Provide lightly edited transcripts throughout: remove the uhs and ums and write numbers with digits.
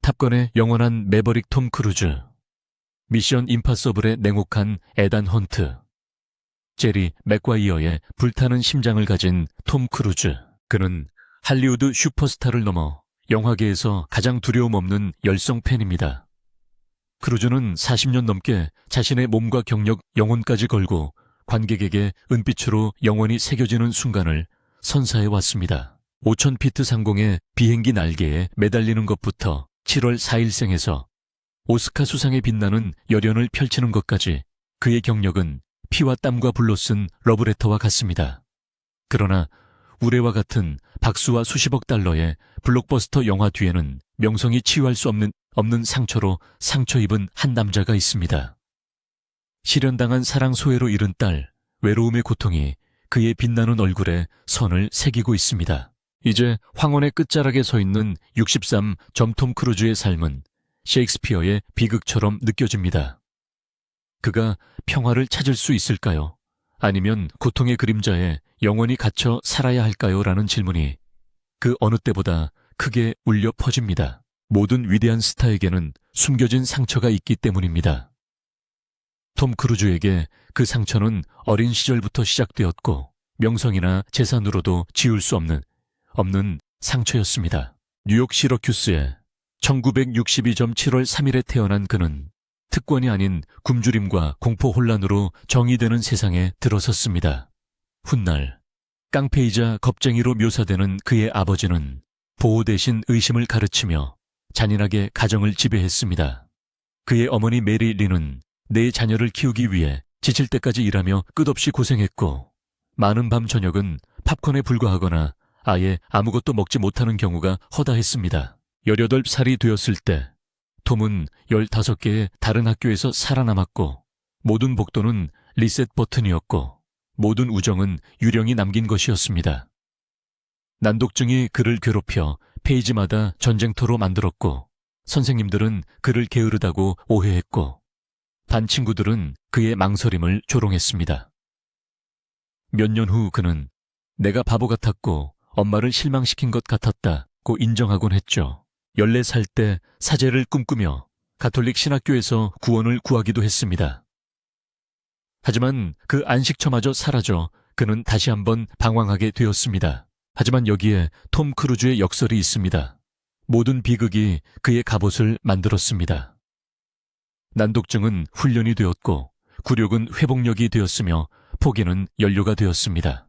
탑건의 영원한 매버릭 톰 크루즈, 미션 임파서블의 냉혹한 에단 헌트, 제리 맥과이어의 불타는 심장을 가진 톰 크루즈. 그는 할리우드 슈퍼스타를 넘어 영화계에서 가장 두려움 없는 열성 팬입니다. 크루즈는 40년 넘게 자신의 몸과 경력, 영혼까지 걸고 관객에게 은빛으로 영원히 새겨지는 순간을 선사해왔습니다. 5,000피트 상공의 비행기 날개에 매달리는 것부터 7월 4일생에서 오스카 수상에 빛나는 열연을 펼치는 것까지 그의 경력은 피와 땀과 불로 쓴 러브레터와 같습니다. 그러나 우레와 같은 박수와 수십억 달러의 블록버스터 영화 뒤에는 명성이 치유할 수 없는 상처로 상처 입은 한 남자가 있습니다. 실연당한 사랑 소외로 잃은 딸, 외로움의 고통이 그의 빛나는 얼굴에 선을 새기고 있습니다. 이제 황혼의 끝자락에 서 있는 63 톰 크루즈의 삶은 셰익스피어의 비극처럼 느껴집니다. 그가 평화를 찾을 수 있을까요? 아니면 고통의 그림자에 영원히 갇혀 살아야 할까요? 라는 질문이 그 어느 때보다 크게 울려 퍼집니다. 모든 위대한 스타에게는 숨겨진 상처가 있기 때문입니다. 톰 크루즈에게 그 상처는 어린 시절부터 시작되었고 명성이나 재산으로도 지울 수 없는 상처였습니다. 뉴욕 시러큐스에 1962점 7월 3일에 태어난 그는 특권이 아닌 굶주림과 공포 혼란으로 정의되는 세상에 들어섰습니다. 훗날 깡패이자 겁쟁이로 묘사되는 그의 아버지는 보호 대신 의심을 가르치며 잔인하게 가정을 지배했습니다. 그의 어머니 메리 리는 네 자녀를 키우기 위해 지칠 때까지 일하며 끝없이 고생했고 많은 밤 저녁은 팝콘에 불과하거나 아예 아무것도 먹지 못하는 경우가 허다했습니다. 18살이 되었을 때 톰은 15개의 다른 학교에서 살아남았고 모든 복도는 리셋 버튼이었고 모든 우정은 유령이 남긴 것이었습니다. 난독증이 그를 괴롭혀 페이지마다 전쟁터로 만들었고 선생님들은 그를 게으르다고 오해했고 반 친구들은 그의 망설임을 조롱했습니다. 몇 년 후 그는 내가 바보 같았고 엄마를 실망시킨 것 같았다고 인정하곤 했죠. 14살 때 사제를 꿈꾸며 가톨릭 신학교에서 구원을 구하기도 했습니다. 하지만 그 안식처마저 사라져 그는 다시 한번 방황하게 되었습니다. 하지만 여기에 톰 크루즈의 역설이 있습니다. 모든 비극이 그의 갑옷을 만들었습니다. 난독증은 훈련이 되었고 굴욕은 회복력이 되었으며 포기는 연료가 되었습니다.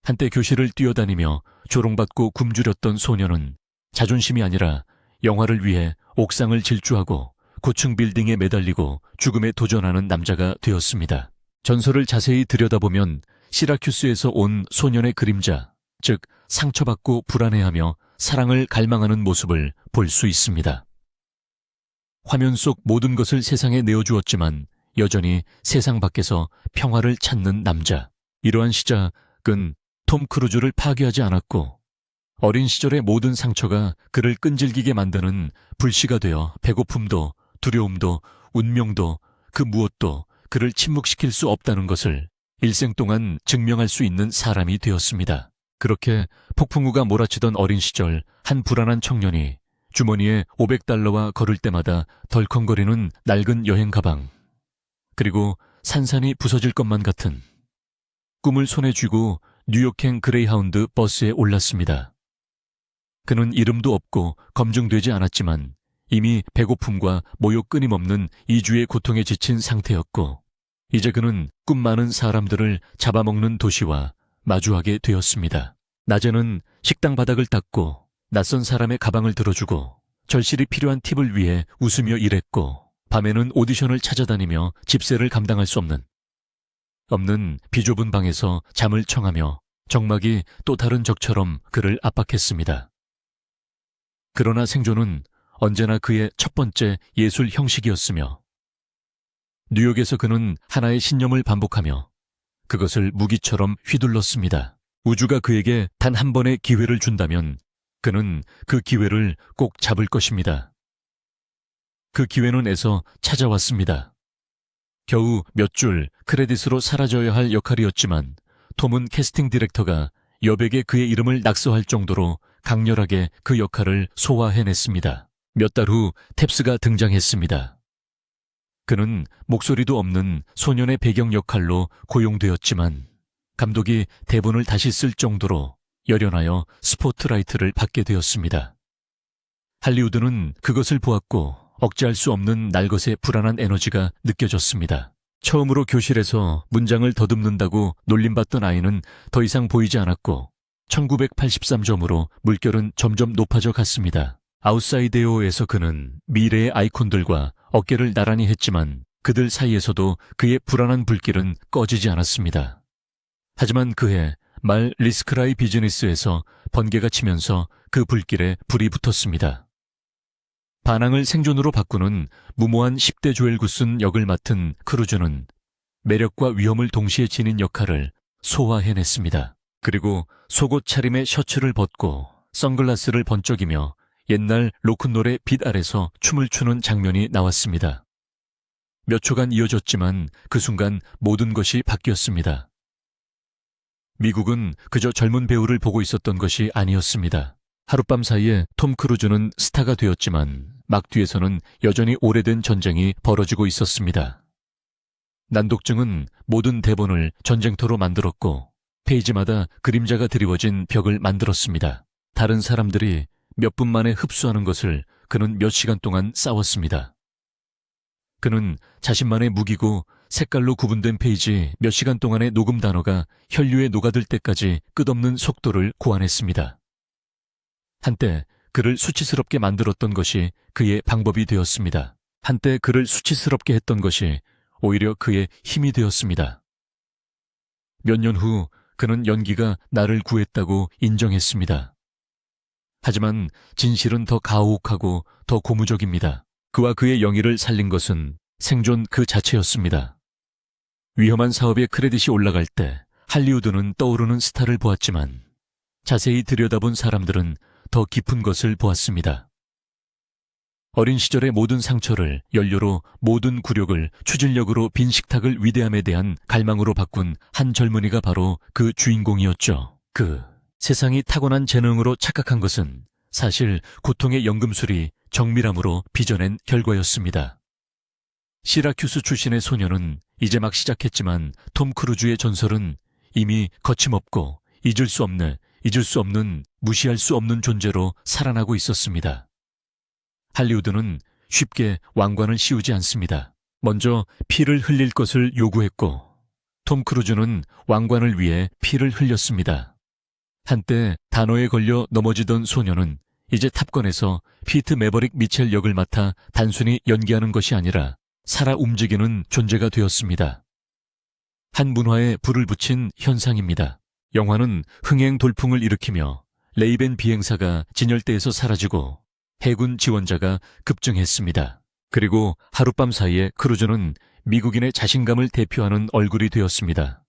한때 교실을 뛰어다니며 조롱받고 굶주렸던 소녀는 자존심이 아니라 영화를 위해 옥상을 질주하고 고층 빌딩에 매달리고 죽음에 도전하는 남자가 되었습니다. 전설을 자세히 들여다보면 시라큐스에서 온 소년의 그림자, 즉 상처받고 불안해하며 사랑을 갈망하는 모습을 볼 수 있습니다. 화면 속 모든 것을 세상에 내어주었지만 여전히 세상 밖에서 평화를 찾는 남자. 이러한 시작은 톰 크루즈를 파괴하지 않았고 어린 시절의 모든 상처가 그를 끈질기게 만드는 불씨가 되어 배고픔도 두려움도 운명도 그 무엇도 그를 침묵시킬 수 없다는 것을 일생 동안 증명할 수 있는 사람이 되었습니다. 그렇게 폭풍우가 몰아치던 어린 시절 한 불안한 청년이 주머니에 $500와 걸을 때마다 덜컹거리는 낡은 여행 가방, 그리고 산산이 부서질 것만 같은 꿈을 손에 쥐고 뉴욕행 그레이하운드 버스에 올랐습니다. 그는 이름도 없고 검증되지 않았지만 이미 배고픔과 모욕 끊임없는 2주의 고통에 지친 상태였고 이제 그는 꿈 많은 사람들을 잡아먹는 도시와 마주하게 되었습니다. 낮에는 식당 바닥을 닦고 낯선 사람의 가방을 들어주고 절실히 필요한 팁을 위해 웃으며 일했고 밤에는 오디션을 찾아다니며 집세를 감당할 수 없는 비좁은 방에서 잠을 청하며 정막이 또 다른 적처럼 그를 압박했습니다. 그러나 생존은 언제나 그의 첫 번째 예술 형식이었으며 뉴욕에서 그는 하나의 신념을 반복하며 그것을 무기처럼 휘둘렀습니다. 우주가 그에게 단 한 번의 기회를 준다면 그는 그 기회를 꼭 잡을 것입니다. 그 기회는 애써 찾아왔습니다. 겨우 몇 줄 크레딧으로 사라져야 할 역할이었지만 톰은 캐스팅 디렉터가 여백에 그의 이름을 낙서할 정도로 강렬하게 그 역할을 소화해냈습니다. 몇 달 후 탭스가 등장했습니다. 그는 목소리도 없는 소년의 배경 역할로 고용되었지만 감독이 대본을 다시 쓸 정도로 열연하여 스포트라이트를 받게 되었습니다. 할리우드는 그것을 보았고 억제할 수 없는 날것의 불안한 에너지가 느껴졌습니다. 처음으로 교실에서 문장을 더듬는다고 놀림받던 아이는 더 이상 보이지 않았고 1983점으로 물결은 점점 높아져 갔습니다. 아웃사이데오에서 그는 미래의 아이콘들과 어깨를 나란히 했지만 그들 사이에서도 그의 불안한 불길은 꺼지지 않았습니다. 하지만 그해 말 리스크라이 비즈니스에서 번개가 치면서 그 불길에 불이 붙었습니다. 반항을 생존으로 바꾸는 무모한 10대 조엘 구슨 역을 맡은 크루즈는 매력과 위험을 동시에 지닌 역할을 소화해냈습니다. 그리고 속옷 차림의 셔츠를 벗고 선글라스를 번쩍이며 옛날 로큰롤의 빛 아래서 춤을 추는 장면이 나왔습니다. 몇 초간 이어졌지만 그 순간 모든 것이 바뀌었습니다. 미국은 그저 젊은 배우를 보고 있었던 것이 아니었습니다. 하룻밤 사이에 톰 크루즈는 스타가 되었지만 막 뒤에서는 여전히 오래된 전쟁이 벌어지고 있었습니다. 난독증은 모든 대본을 전쟁터로 만들었고 페이지마다 그림자가 드리워진 벽을 만들었습니다. 다른 사람들이 몇 분 만에 흡수하는 것을 그는 몇 시간 동안 싸웠습니다. 그는 자신만의 무기고 색깔로 구분된 페이지 몇 시간 동안의 녹음 단어가 혈류에 녹아들 때까지 끝없는 속도를 고안했습니다. 한때 그를 수치스럽게 만들었던 것이 그의 방법이 되었습니다. 한때 그를 수치스럽게 했던 것이 오히려 그의 힘이 되었습니다. 몇 년 후 그는 연기가 나를 구했다고 인정했습니다. 하지만 진실은 더 가혹하고 더 고무적입니다. 그와 그의 영예를 살린 것은 생존 그 자체였습니다. 위험한 사업의 크레딧이 올라갈 때 할리우드는 떠오르는 스타를 보았지만 자세히 들여다본 사람들은 더 깊은 것을 보았습니다. 어린 시절의 모든 상처를 연료로 모든 굴욕을 추진력으로 빈 식탁을 위대함에 대한 갈망으로 바꾼 한 젊은이가 바로 그 주인공이었죠. 세상이 타고난 재능으로 착각한 것은 사실 고통의 연금술이 정밀함으로 빚어낸 결과였습니다. 시라큐스 출신의 소녀는 이제 막 시작했지만 톰 크루즈의 전설은 이미 거침없고 잊을 수 없는, 무시할 수 없는 존재로 살아나고 있었습니다. 할리우드는 쉽게 왕관을 씌우지 않습니다. 먼저 피를 흘릴 것을 요구했고 톰 크루즈는 왕관을 위해 피를 흘렸습니다. 한때 단어에 걸려 넘어지던 소녀는 이제 탑건에서 피트 매버릭 미첼 역을 맡아 단순히 연기하는 것이 아니라 살아 움직이는 존재가 되었습니다. 한 문화에 불을 붙인 현상입니다. 영화는 흥행 돌풍을 일으키며 레이벤 비행사가 진열대에서 사라지고 해군 지원자가 급증했습니다. 그리고 하룻밤 사이에 크루즈는 미국인의 자신감을 대표하는 얼굴이 되었습니다.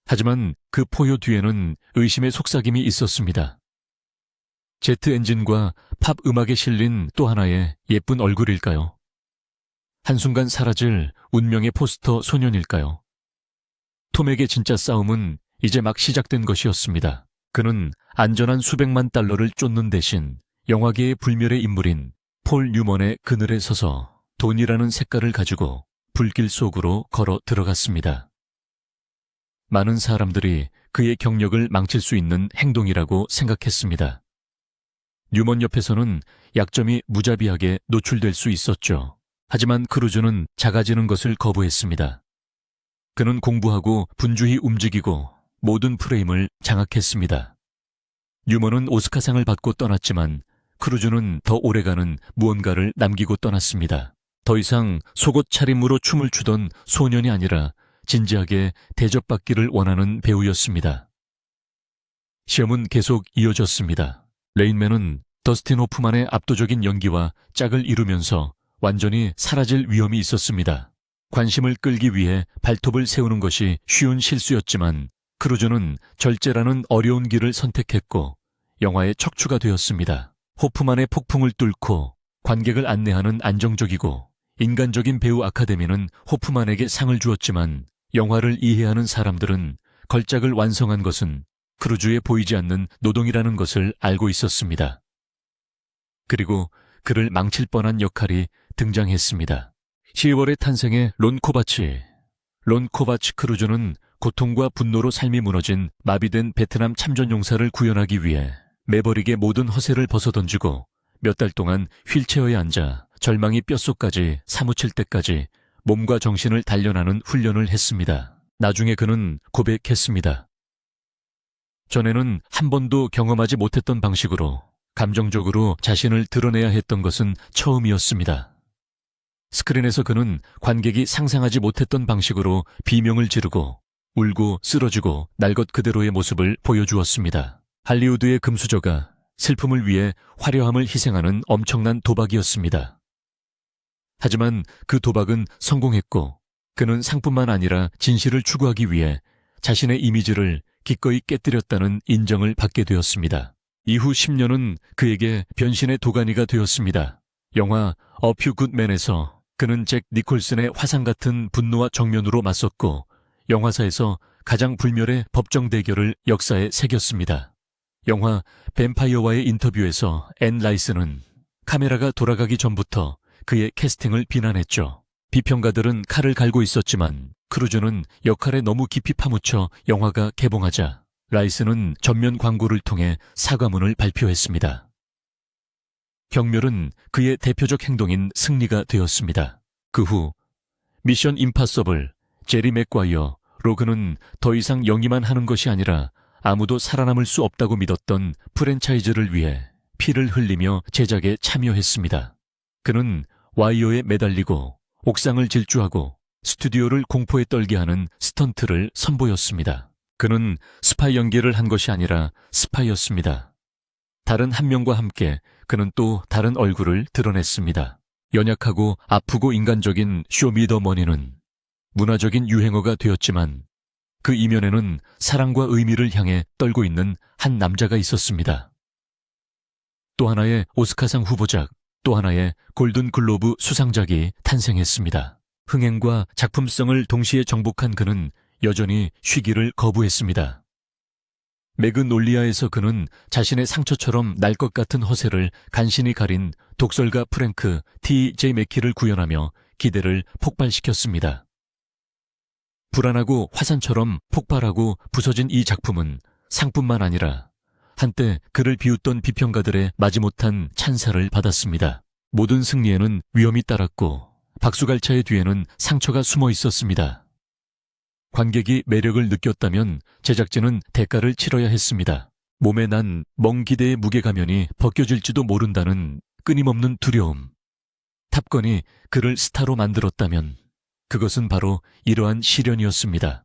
하지만 그 포효 뒤에는 의심의 속삭임이 있었습니다. 제트 엔진과 팝 음악에 실린 또 하나의 예쁜 얼굴일까요? 한순간 사라질 운명의 포스터 소년일까요? 톰에게 진짜 싸움은 이제 막 시작된 것이었습니다. 그는 안전한 수백만 달러를 쫓는 대신 영화계의 불멸의 인물인 폴 뉴먼의 그늘에 서서 돈이라는 색깔을 가지고 불길 속으로 걸어 들어갔습니다. 많은 사람들이 그의 경력을 망칠 수 있는 행동이라고 생각했습니다. 뉴먼 옆에서는 약점이 무자비하게 노출될 수 있었죠. 하지만 크루즈는 작아지는 것을 거부했습니다. 그는 공부하고 분주히 움직이고 모든 프레임을 장악했습니다. 뉴먼은 오스카상을 받고 떠났지만 크루즈는 더 오래가는 무언가를 남기고 떠났습니다. 더 이상 속옷 차림으로 춤을 추던 소년이 아니라 진지하게 대접받기를 원하는 배우였습니다. 시험은 계속 이어졌습니다. 레인맨은 더스틴 호프만의 압도적인 연기와 짝을 이루면서 완전히 사라질 위험이 있었습니다. 관심을 끌기 위해 발톱을 세우는 것이 쉬운 실수였지만 크루즈는 절제라는 어려운 길을 선택했고 영화의 척추가 되었습니다. 호프만의 폭풍을 뚫고 관객을 안내하는 안정적이고 인간적인 배우 아카데미는 호프만에게 상을 주었지만 영화를 이해하는 사람들은 걸작을 완성한 것은 크루즈의 보이지 않는 노동이라는 것을 알고 있었습니다. 그리고 그를 망칠 뻔한 역할이 등장했습니다. 10월의 탄생의 론 코바치. 론 코바치 크루즈는 고통과 분노로 삶이 무너진 마비된 베트남 참전용사를 구현하기 위해 매버릭의 모든 허세를 벗어던지고 몇 달 동안 휠체어에 앉아 절망이 뼛속까지 사무칠 때까지 몸과 정신을 단련하는 훈련을 했습니다. 나중에 그는 고백했습니다. 전에는 한 번도 경험하지 못했던 방식으로 감정적으로 자신을 드러내야 했던 것은 처음이었습니다. 스크린에서 그는 관객이 상상하지 못했던 방식으로 비명을 지르고 울고 쓰러지고 날 것 그대로의 모습을 보여주었습니다. 할리우드의 금수저가 슬픔을 위해 화려함을 희생하는 엄청난 도박이었습니다. 하지만 그 도박은 성공했고 그는 상뿐만 아니라 진실을 추구하기 위해 자신의 이미지를 기꺼이 깨뜨렸다는 인정을 받게 되었습니다. 이후 10년은 그에게 변신의 도가니가 되었습니다. 영화 A Few Good Men에서 그는 잭 니콜슨의 화상 같은 분노와 정면으로 맞섰고 영화사에서 가장 불멸의 법정 대결을 역사에 새겼습니다. 영화 뱀파이어와의 인터뷰에서 앤 라이스는 카메라가 돌아가기 전부터 그의 캐스팅을 비난했죠. 비평가들은 칼을 갈고 있었지만 크루즈는 역할에 너무 깊이 파묻혀 영화가 개봉하자 라이스는 전면 광고를 통해 사과문을 발표했습니다. 경멸은 그의 대표적 행동인 승리가 되었습니다. 그 후 미션 임파서블, 제리 맥과이어로 그는 더 이상 영위만 하는 것이 아니라 아무도 살아남을 수 없다고 믿었던 프랜차이즈를 위해 피를 흘리며 제작에 참여했습니다. 그는 와이어에 매달리고 옥상을 질주하고 스튜디오를 공포에 떨게 하는 스턴트를 선보였습니다. 그는 스파이 연기를 한 것이 아니라 스파이였습니다. 다른 한 명과 함께 그는 또 다른 얼굴을 드러냈습니다. 연약하고 아프고 인간적인 쇼미더머니는 문화적인 유행어가 되었지만 그 이면에는 사랑과 의미를 향해 떨고 있는 한 남자가 있었습니다. 또 하나의 오스카상 후보작, 또 하나의 골든글로브 수상작이 탄생했습니다. 흥행과 작품성을 동시에 정복한 그는 여전히 쉬기를 거부했습니다. 매그놀리아에서 그는 자신의 상처처럼 날 것 같은 허세를 간신히 가린 독설가 프랭크 T.J. 맥키를 구현하며 기대를 폭발시켰습니다. 불안하고 화산처럼 폭발하고 부서진 이 작품은 상뿐만 아니라 한때 그를 비웃던 비평가들의 마지못한 찬사를 받았습니다. 모든 승리에는 위험이 따랐고 박수갈차의 뒤에는 상처가 숨어 있었습니다. 관객이 매력을 느꼈다면 제작진은 대가를 치러야 했습니다. 몸에 난 먼 기대의 무게가면이 벗겨질지도 모른다는 끊임없는 두려움. 탑건이 그를 스타로 만들었다면 그것은 바로 이러한 시련이었습니다.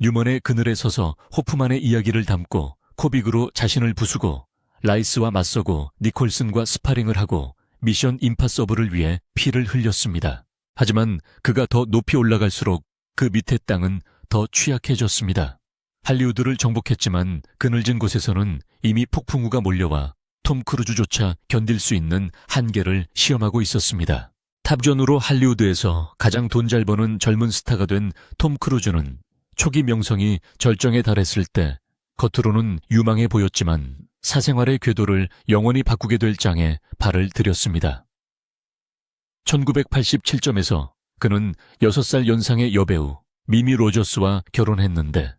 뉴먼의 그늘에 서서 호프만의 이야기를 담고 코빅으로 자신을 부수고 라이스와 맞서고 니콜슨과 스파링을 하고 미션 임파서블을 위해 피를 흘렸습니다. 하지만 그가 더 높이 올라갈수록 그 밑의 땅은 더 취약해졌습니다. 할리우드를 정복했지만 그늘진 곳에서는 이미 폭풍우가 몰려와 톰 크루즈조차 견딜 수 있는 한계를 시험하고 있었습니다. 탑전으로 할리우드에서 가장 돈 잘 버는 젊은 스타가 된 톰 크루즈는 초기 명성이 절정에 달했을 때 겉으로는 유망해 보였지만 사생활의 궤도를 영원히 바꾸게 될 장에 발을 들였습니다. 1987점에서 그는 6살 연상의 여배우 미미 로저스와 결혼했는데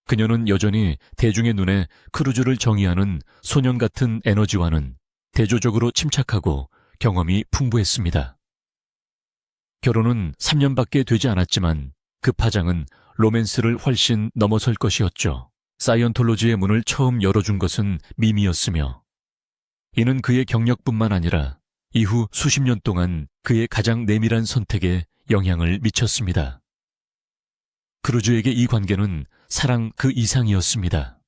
그녀는 여전히 대중의 눈에 크루즈를 정의하는 소년 같은 에너지와는 대조적으로 침착하고 경험이 풍부했습니다. 결혼은 3년밖에 되지 않았지만 그 파장은 로맨스를 훨씬 넘어설 것이었죠. 사이언톨로지의 문을 처음 열어준 것은 미미였으며 이는 그의 경력뿐만 아니라 이후 수십 년 동안 그의 가장 내밀한 선택에 영향을 미쳤습니다. 크루즈에게 이 관계는 사랑 그 이상이었습니다.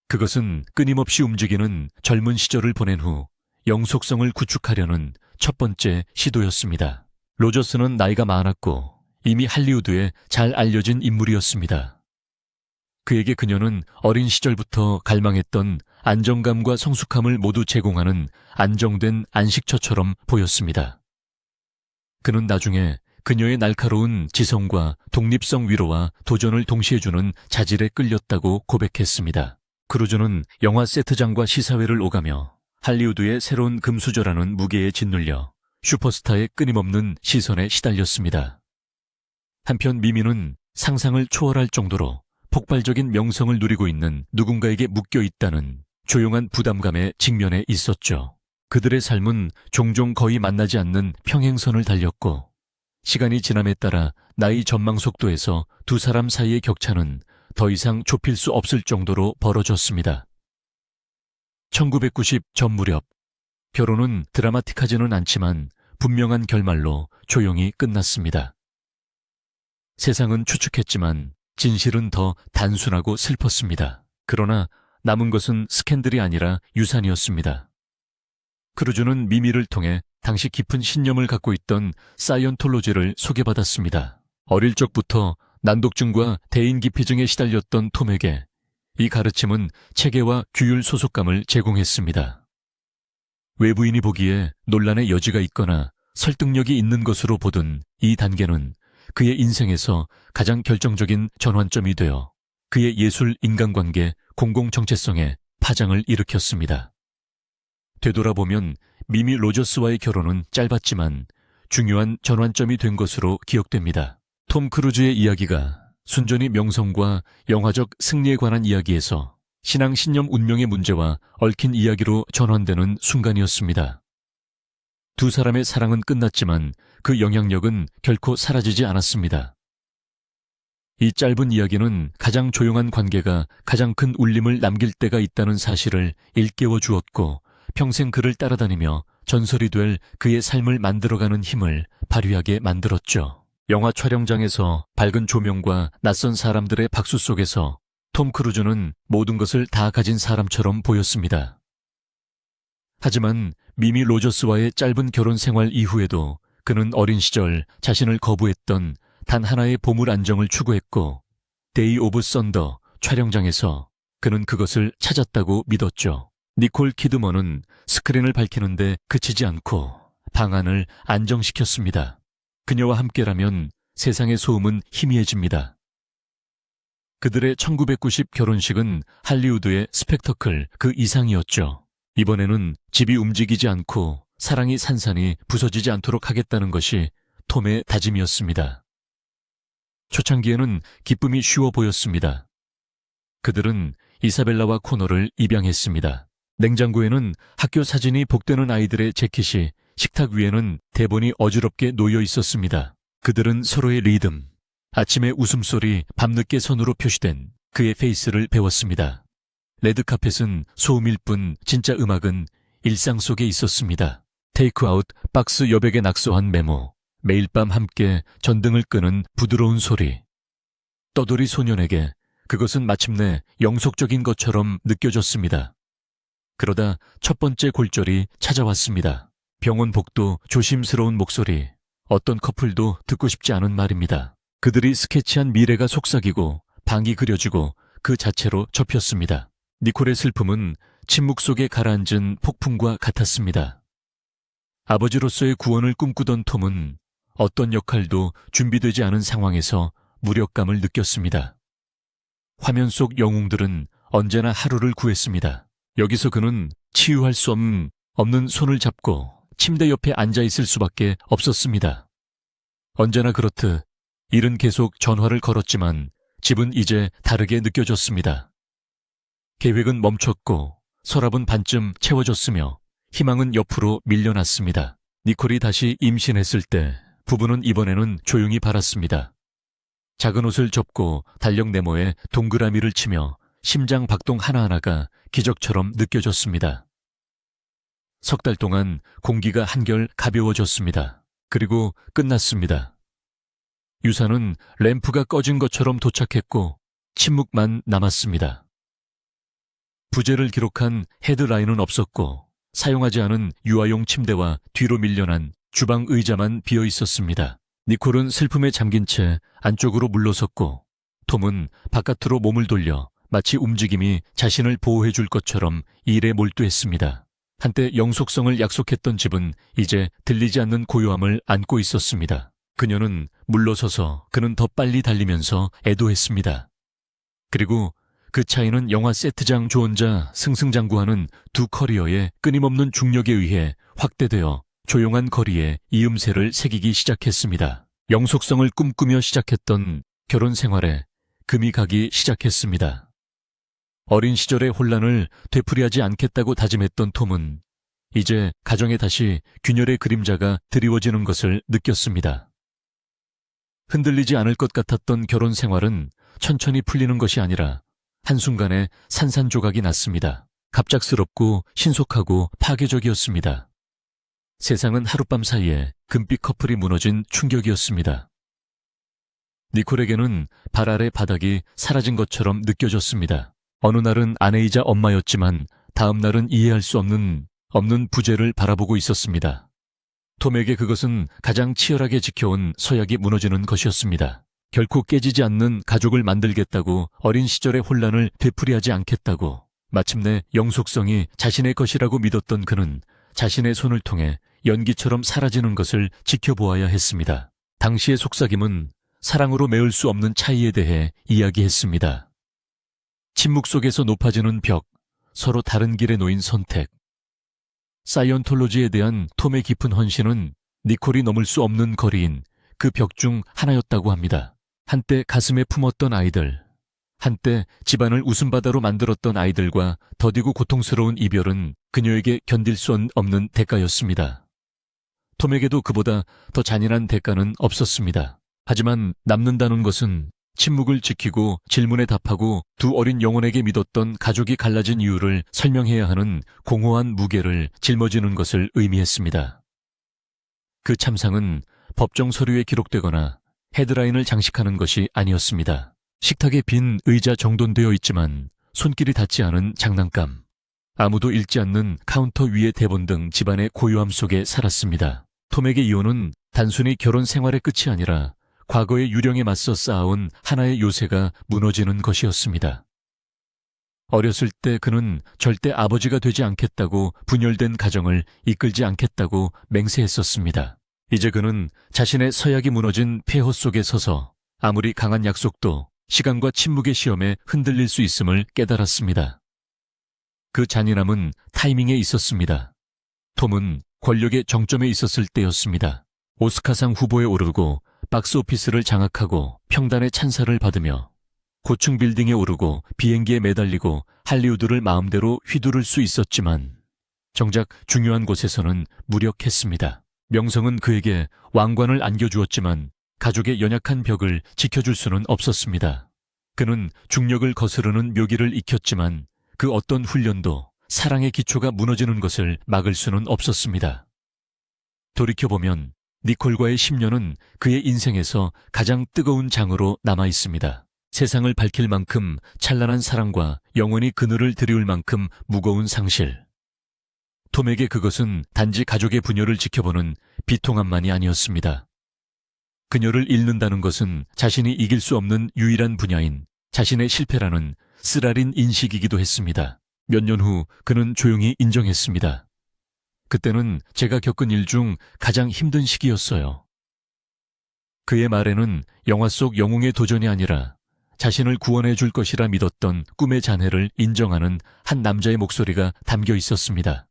그것은 끊임없이 움직이는 젊은 시절을 보낸 후 영속성을 구축하려는 첫 번째 시도였습니다. 로저스는 나이가 많았고 이미 할리우드에 잘 알려진 인물이었습니다. 그에게 그녀는 어린 시절부터 갈망했던 안정감과 성숙함을 모두 제공하는 안정된 안식처처럼 보였습니다. 그는 나중에 그녀의 날카로운 지성과 독립성 위로와 도전을 동시에 주는 자질에 끌렸다고 고백했습니다. 크루즈는 영화 세트장과 시사회를 오가며 할리우드의 새로운 금수저라는 무게에 짓눌려 슈퍼스타의 끊임없는 시선에 시달렸습니다. 한편 미미는 상상을 초월할 정도로 폭발적인 명성을 누리고 있는 누군가에게 묶여 있다는 조용한 부담감에 직면해 있었죠. 그들의 삶은 종종 거의 만나지 않는 평행선을 달렸고 시간이 지남에 따라 나이 전망 속도에서 두 사람 사이의 격차는 더 이상 좁힐 수 없을 정도로 벌어졌습니다. 1990 전 무렵 결혼은 드라마틱하지는 않지만 분명한 결말로 조용히 끝났습니다. 세상은 추측했지만 진실은 더 단순하고 슬펐습니다. 그러나 남은 것은 스캔들이 아니라 유산이었습니다. 크루즈는 미미를 통해 당시 깊은 신념을 갖고 있던 사이언톨로지를 소개받았습니다. 어릴 적부터 난독증과 대인기피증에 시달렸던 톰에게 이 가르침은 체계와 규율 소속감을 제공했습니다. 외부인이 보기에 논란의 여지가 있거나 설득력이 있는 것으로 보던 이 단계는 그의 인생에서 가장 결정적인 전환점이 되어 그의 예술 인간관계 공공정체성에 파장을 일으켰습니다. 되돌아보면 미미 로저스와의 결혼은 짧았지만 중요한 전환점이 된 것으로 기억됩니다. 톰 크루즈의 이야기가 순전히 명성과 영화적 승리에 관한 이야기에서 신앙 신념 운명의 문제와 얽힌 이야기로 전환되는 순간이었습니다. 두 사람의 사랑은 끝났지만 그 영향력은 결코 사라지지 않았습니다. 이 짧은 이야기는 가장 조용한 관계가 가장 큰 울림을 남길 때가 있다는 사실을 일깨워 주었고 평생 그를 따라다니며 전설이 될 그의 삶을 만들어가는 힘을 발휘하게 만들었죠. 영화 촬영장에서 밝은 조명과 낯선 사람들의 박수 속에서 톰 크루즈는 모든 것을 다 가진 사람처럼 보였습니다. 하지만 미미 로저스와의 짧은 결혼 생활 이후에도 그는 어린 시절 자신을 거부했던 단 하나의 보물 안정을 추구했고 데이 오브 썬더 촬영장에서 그는 그것을 찾았다고 믿었죠. 니콜 키드먼은 스크린을 밝히는데 그치지 않고 방안을 안정시켰습니다. 그녀와 함께라면 세상의 소음은 희미해집니다. 그들의 1990 결혼식은 할리우드의 스펙터클 그 이상이었죠. 이번에는 집이 움직이지 않고 사랑이 산산이 부서지지 않도록 하겠다는 것이 톰의 다짐이었습니다. 초창기에는 기쁨이 쉬워 보였습니다. 그들은 이사벨라와 코너를 입양했습니다. 냉장고에는 학교 사진이 복되는 아이들의 재킷이, 식탁 위에는 대본이 어지럽게 놓여 있었습니다. 그들은 서로의 리듬, 아침의 웃음소리, 밤늦게 선으로 표시된 그의 페이스를 배웠습니다. 레드카펫은 소음일 뿐 진짜 음악은 일상 속에 있었습니다. 테이크아웃 박스 여백에 낙서한 메모, 매일 밤 함께 전등을 끄는 부드러운 소리. 떠돌이 소년에게 그것은 마침내 영속적인 것처럼 느껴졌습니다. 그러다 첫 번째 골절이 찾아왔습니다. 병원 복도 조심스러운 목소리, 어떤 커플도 듣고 싶지 않은 말입니다. 그들이 스케치한 미래가 속삭이고 방이 그려지고 그 자체로 접혔습니다. 니콜의 슬픔은 침묵 속에 가라앉은 폭풍과 같았습니다. 아버지로서의 구원을 꿈꾸던 톰은 어떤 역할도 준비되지 않은 상황에서 무력감을 느꼈습니다. 화면 속 영웅들은 언제나 하루를 구했습니다. 여기서 그는 치유할 수 없는 손을 잡고 침대 옆에 앉아있을 수밖에 없었습니다. 언제나 그렇듯 일은 계속 전화를 걸었지만 집은 이제 다르게 느껴졌습니다. 계획은 멈췄고 서랍은 반쯤 채워졌으며 희망은 옆으로 밀려났습니다. 니콜이 다시 임신했을 때 부부는 이번에는 조용히 바랐습니다. 작은 옷을 접고 달력 네모에 동그라미를 치며 심장 박동 하나하나가 기적처럼 느껴졌습니다. 석 달 동안 공기가 한결 가벼워졌습니다. 그리고 끝났습니다. 유산은 램프가 꺼진 것처럼 도착했고 침묵만 남았습니다. 부재를 기록한 헤드라인은 없었고 사용하지 않은 유아용 침대와 뒤로 밀려난 주방 의자만 비어 있었습니다. 니콜은 슬픔에 잠긴 채 안쪽으로 물러섰고 톰은 바깥으로 몸을 돌려 마치 움직임이 자신을 보호해 줄 것처럼 일에 몰두했습니다. 한때 영속성을 약속했던 집은 이제 들리지 않는 고요함을 안고 있었습니다. 그녀는 물러서서 그는 더 빨리 달리면서 애도했습니다. 그리고 그 차이는 영화 세트장 조언자 승승장구하는 두 커리어의 끊임없는 중력에 의해 확대되어 조용한 거리에 이음새를 새기기 시작했습니다. 영속성을 꿈꾸며 시작했던 결혼 생활에 금이 가기 시작했습니다. 어린 시절의 혼란을 되풀이하지 않겠다고 다짐했던 톰은 이제 가정에 다시 균열의 그림자가 드리워지는 것을 느꼈습니다. 흔들리지 않을 것 같았던 결혼 생활은 천천히 풀리는 것이 아니라 한순간에 산산조각이 났습니다. 갑작스럽고 신속하고 파괴적이었습니다. 세상은 하룻밤 사이에 금빛 커플이 무너진 충격이었습니다. 니콜에게는 발 아래 바닥이 사라진 것처럼 느껴졌습니다. 어느 날은 아내이자 엄마였지만 다음 날은 이해할 수 없는 부재를 바라보고 있었습니다. 톰에게 그것은 가장 치열하게 지켜온 서약이 무너지는 것이었습니다. 결코 깨지지 않는 가족을 만들겠다고 어린 시절의 혼란을 되풀이하지 않겠다고 마침내 영속성이 자신의 것이라고 믿었던 그는 자신의 손을 통해 연기처럼 사라지는 것을 지켜보아야 했습니다. 당시의 속삭임은 사랑으로 메울 수 없는 차이에 대해 이야기했습니다. 침묵 속에서 높아지는 벽, 서로 다른 길에 놓인 선택. 사이언톨로지에 대한 톰의 깊은 헌신은 니콜이 넘을 수 없는 거리인 그 벽 중 하나였다고 합니다. 한때 가슴에 품었던 아이들, 한때 집안을 웃음바다로 만들었던 아이들과 더디고 고통스러운 이별은 그녀에게 견딜 수 없는 대가였습니다. 톰에게도 그보다 더 잔인한 대가는 없었습니다. 하지만 남는다는 것은 침묵을 지키고 질문에 답하고 두 어린 영혼에게 믿었던 가족이 갈라진 이유를 설명해야 하는 공허한 무게를 짊어지는 것을 의미했습니다. 그 참상은 법정 서류에 기록되거나 헤드라인을 장식하는 것이 아니었습니다. 식탁에 빈 의자 정돈되어 있지만 손길이 닿지 않은 장난감, 아무도 읽지 않는 카운터 위의 대본 등 집안의 고요함 속에 살았습니다. 톰에게 이혼은 단순히 결혼 생활의 끝이 아니라 과거의 유령에 맞서 쌓아온 하나의 요새가 무너지는 것이었습니다. 어렸을 때 그는 절대 아버지가 되지 않겠다고 분열된 가정을 이끌지 않겠다고 맹세했었습니다. 이제 그는 자신의 서약이 무너진 폐허 속에 서서 아무리 강한 약속도 시간과 침묵의 시험에 흔들릴 수 있음을 깨달았습니다. 그 잔인함은 타이밍에 있었습니다. 톰은 권력의 정점에 있었을 때였습니다. 오스카상 후보에 오르고 박스오피스를 장악하고 평단의 찬사를 받으며 고층 빌딩에 오르고 비행기에 매달리고 할리우드를 마음대로 휘두를 수 있었지만 정작 중요한 곳에서는 무력했습니다. 명성은 그에게 왕관을 안겨주었지만 가족의 연약한 벽을 지켜줄 수는 없었습니다. 그는 중력을 거스르는 묘기를 익혔지만 그 어떤 훈련도 사랑의 기초가 무너지는 것을 막을 수는 없었습니다. 돌이켜보면 니콜과의 10년은 그의 인생에서 가장 뜨거운 장으로 남아 있습니다. 세상을 밝힐 만큼 찬란한 사랑과 영원히 그늘을 드리울 만큼 무거운 상실. 톰에게 그것은 단지 가족의 분열을 지켜보는 비통함만이 아니었습니다. 그녀를 잃는다는 것은 자신이 이길 수 없는 유일한 분야인 자신의 실패라는 쓰라린 인식이기도 했습니다. 몇 년 후 그는 조용히 인정했습니다. 그때는 제가 겪은 일 중 가장 힘든 시기였어요. 그의 말에는 영화 속 영웅의 도전이 아니라 자신을 구원해 줄 것이라 믿었던 꿈의 잔해를 인정하는 한 남자의 목소리가 담겨 있었습니다.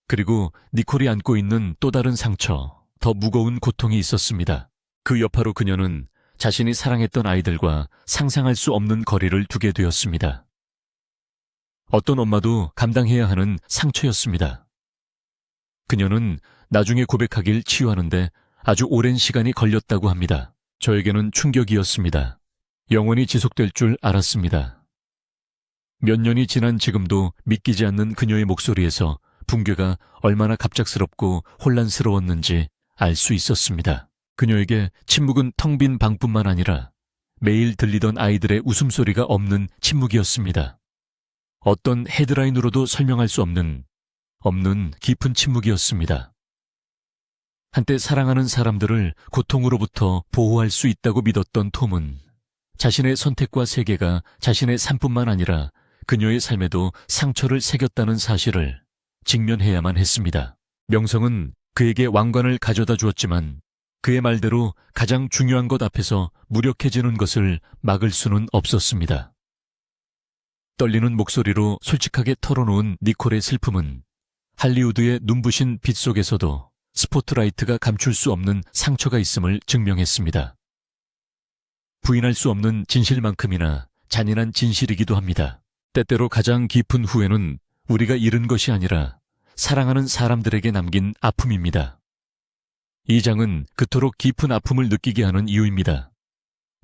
그리고 니콜이 안고 있는 또 다른 상처, 더 무거운 고통이 있었습니다. 그 여파로 그녀는 자신이 사랑했던 아이들과 상상할 수 없는 거리를 두게 되었습니다. 어떤 엄마도 감당해야 하는 상처였습니다. 그녀는 나중에 고백하길 치유하는데 아주 오랜 시간이 걸렸다고 합니다. 저에게는 충격이었습니다. 영원히 지속될 줄 알았습니다. 몇 년이 지난 지금도 믿기지 않는 그녀의 목소리에서 붕괴가 얼마나 갑작스럽고 혼란스러웠는지 알 수 있었습니다. 그녀에게 침묵은 텅 빈 방뿐만 아니라 매일 들리던 아이들의 웃음소리가 없는 침묵이었습니다. 어떤 헤드라인으로도 설명할 수 없는 깊은 침묵이었습니다. 한때 사랑하는 사람들을 고통으로부터 보호할 수 있다고 믿었던 톰은 자신의 선택과 세계가 자신의 삶뿐만 아니라 그녀의 삶에도 상처를 새겼다는 사실을 직면해야만 했습니다. 명성은 그에게 왕관을 가져다 주었지만 그의 말대로 가장 중요한 것 앞에서 무력해지는 것을 막을 수는 없었습니다. 떨리는 목소리로 솔직하게 털어놓은 니콜의 슬픔은 할리우드의 눈부신 빛 속에서도 스포트라이트가 감출 수 없는 상처가 있음을 증명했습니다. 부인할 수 없는 진실만큼이나 잔인한 진실이기도 합니다. 때때로 가장 깊은 후회는 우리가 잃은 것이 아니라 사랑하는 사람들에게 남긴 아픔입니다. 이 장은 그토록 깊은 아픔을 느끼게 하는 이유입니다.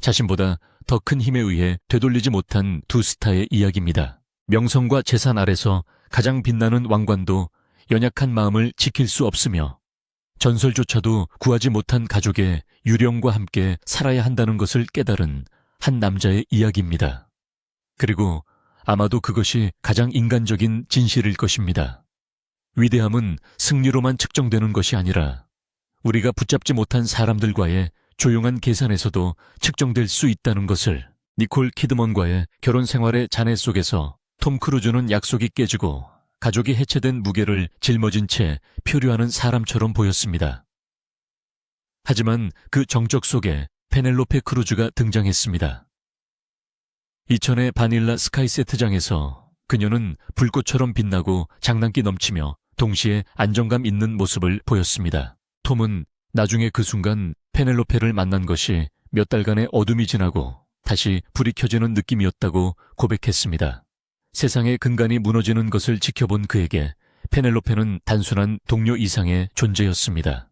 자신보다 더 큰 힘에 의해 되돌리지 못한 두 스타의 이야기입니다. 명성과 재산 아래서 가장 빛나는 왕관도 연약한 마음을 지킬 수 없으며 전설조차도 구하지 못한 가족의 유령과 함께 살아야 한다는 것을 깨달은 한 남자의 이야기입니다. 그리고 아마도 그것이 가장 인간적인 진실일 것입니다. 위대함은 승리로만 측정되는 것이 아니라 우리가 붙잡지 못한 사람들과의 조용한 계산에서도 측정될 수 있다는 것을 니콜 키드먼과의 결혼 생활의 잔해 속에서 톰 크루즈는 약속이 깨지고 가족이 해체된 무게를 짊어진 채 표류하는 사람처럼 보였습니다. 하지만 그 정적 속에 페넬로페 크루즈가 등장했습니다. 이천의 바닐라 스카이 세트장에서 그녀는 불꽃처럼 빛나고 장난기 넘치며 동시에 안정감 있는 모습을 보였습니다. 톰은 나중에 그 순간 페넬로페를 만난 것이 몇 달간의 어둠이 지나고 다시 불이 켜지는 느낌이었다고 고백했습니다. 세상의 근간이 무너지는 것을 지켜본 그에게 페넬로페는 단순한 동료 이상의 존재였습니다.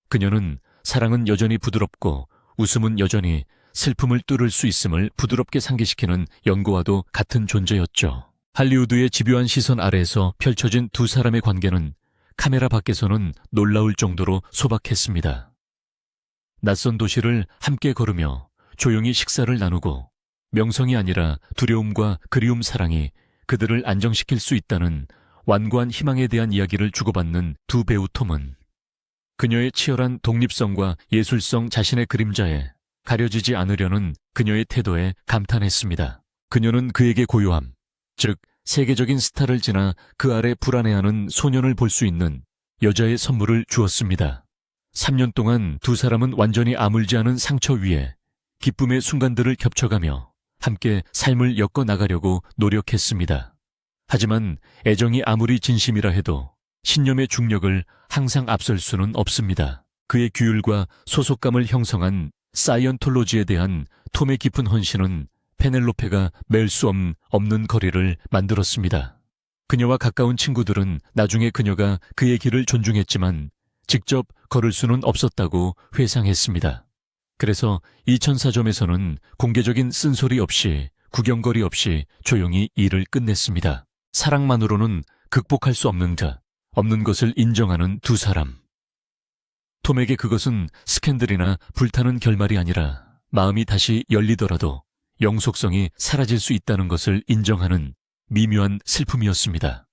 그녀는 사랑은 여전히 부드럽고 웃음은 여전히 슬픔을 뚫을 수 있음을 부드럽게 상기시키는 연고와도 같은 존재였죠. 할리우드의 집요한 시선 아래에서 펼쳐진 두 사람의 관계는 카메라 밖에서는 놀라울 정도로 소박했습니다. 낯선 도시를 함께 걸으며 조용히 식사를 나누고 명성이 아니라 두려움과 그리움 사랑이 그들을 안정시킬 수 있다는 완고한 희망에 대한 이야기를 주고받는 두 배우 톰은 그녀의 치열한 독립성과 예술성 자신의 그림자에 가려지지 않으려는 그녀의 태도에 감탄했습니다. 그녀는 그에게 고요함, 즉 세계적인 스타를 지나 그 아래 불안해하는 소년을 볼 수 있는 여자의 선물을 주었습니다. 3년 동안 두 사람은 완전히 아물지 않은 상처 위에 기쁨의 순간들을 겹쳐가며 함께 삶을 엮어나가려고 노력했습니다. 하지만 애정이 아무리 진심이라 해도 신념의 중력을 항상 앞설 수는 없습니다. 그의 규율과 소속감을 형성한 사이언톨로지에 대한 톰의 깊은 헌신은 페넬로페가 맬 수 없는 거리를 만들었습니다. 그녀와 가까운 친구들은 나중에 그녀가 그의 길을 존중했지만 직접 걸을 수는 없었다고 회상했습니다. 그래서 2004점에서는 공개적인 쓴소리 없이 구경거리 없이 조용히 일을 끝냈습니다. 사랑만으로는 극복할 수 없는 것을 인정하는 두 사람. 톰에게 그것은 스캔들이나 불타는 결말이 아니라 마음이 다시 열리더라도 영속성이 사라질 수 있다는 것을 인정하는 미묘한 슬픔이었습니다.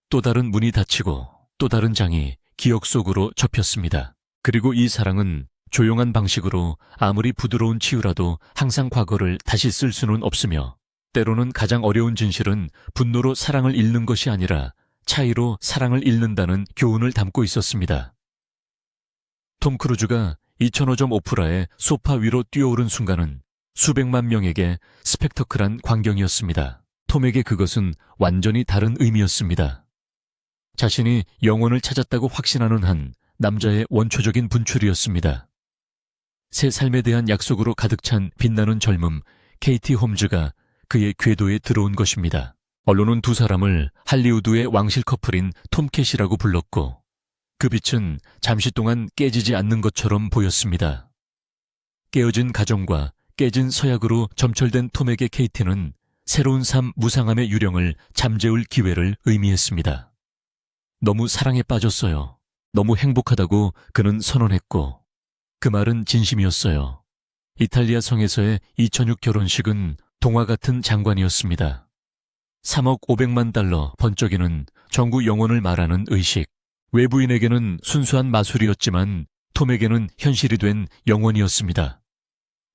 또 다른 문이 닫히고 또 다른 장이 기억 속으로 접혔습니다. 그리고 이 사랑은 조용한 방식으로 아무리 부드러운 치유라도 항상 과거를 다시 쓸 수는 없으며 때로는 가장 어려운 진실은 분노로 사랑을 잃는 것이 아니라 차이로 사랑을 잃는다는 교훈을 담고 있었습니다. 톰 크루즈가 2005점 오프라의 소파 위로 뛰어오른 순간은 수백만 명에게 스펙터클한 광경이었습니다. 톰에게 그것은 완전히 다른 의미였습니다. 자신이 영혼을 찾았다고 확신하는 한 남자의 원초적인 분출이었습니다. 새 삶에 대한 약속으로 가득 찬 빛나는 젊음 케이티 홈즈가 그의 궤도에 들어온 것입니다. 언론은 두 사람을 할리우드의 왕실 커플인 톰캣이라고 불렀고 그 빛은 잠시 동안 깨지지 않는 것처럼 보였습니다. 깨어진 가정과 깨진 서약으로 점철된 톰에게 케이티는 새로운 삶 무상함의 유령을 잠재울 기회를 의미했습니다. 너무 사랑에 빠졌어요. 너무 행복하다고 그는 선언했고 그 말은 진심이었어요. 이탈리아 성에서의 2006 결혼식은 동화 같은 장관이었습니다. 3억 500만 달러 번쩍이는 정구 영혼을 말하는 의식. 외부인에게는 순수한 마술이었지만 톰에게는 현실이 된 영혼이었습니다.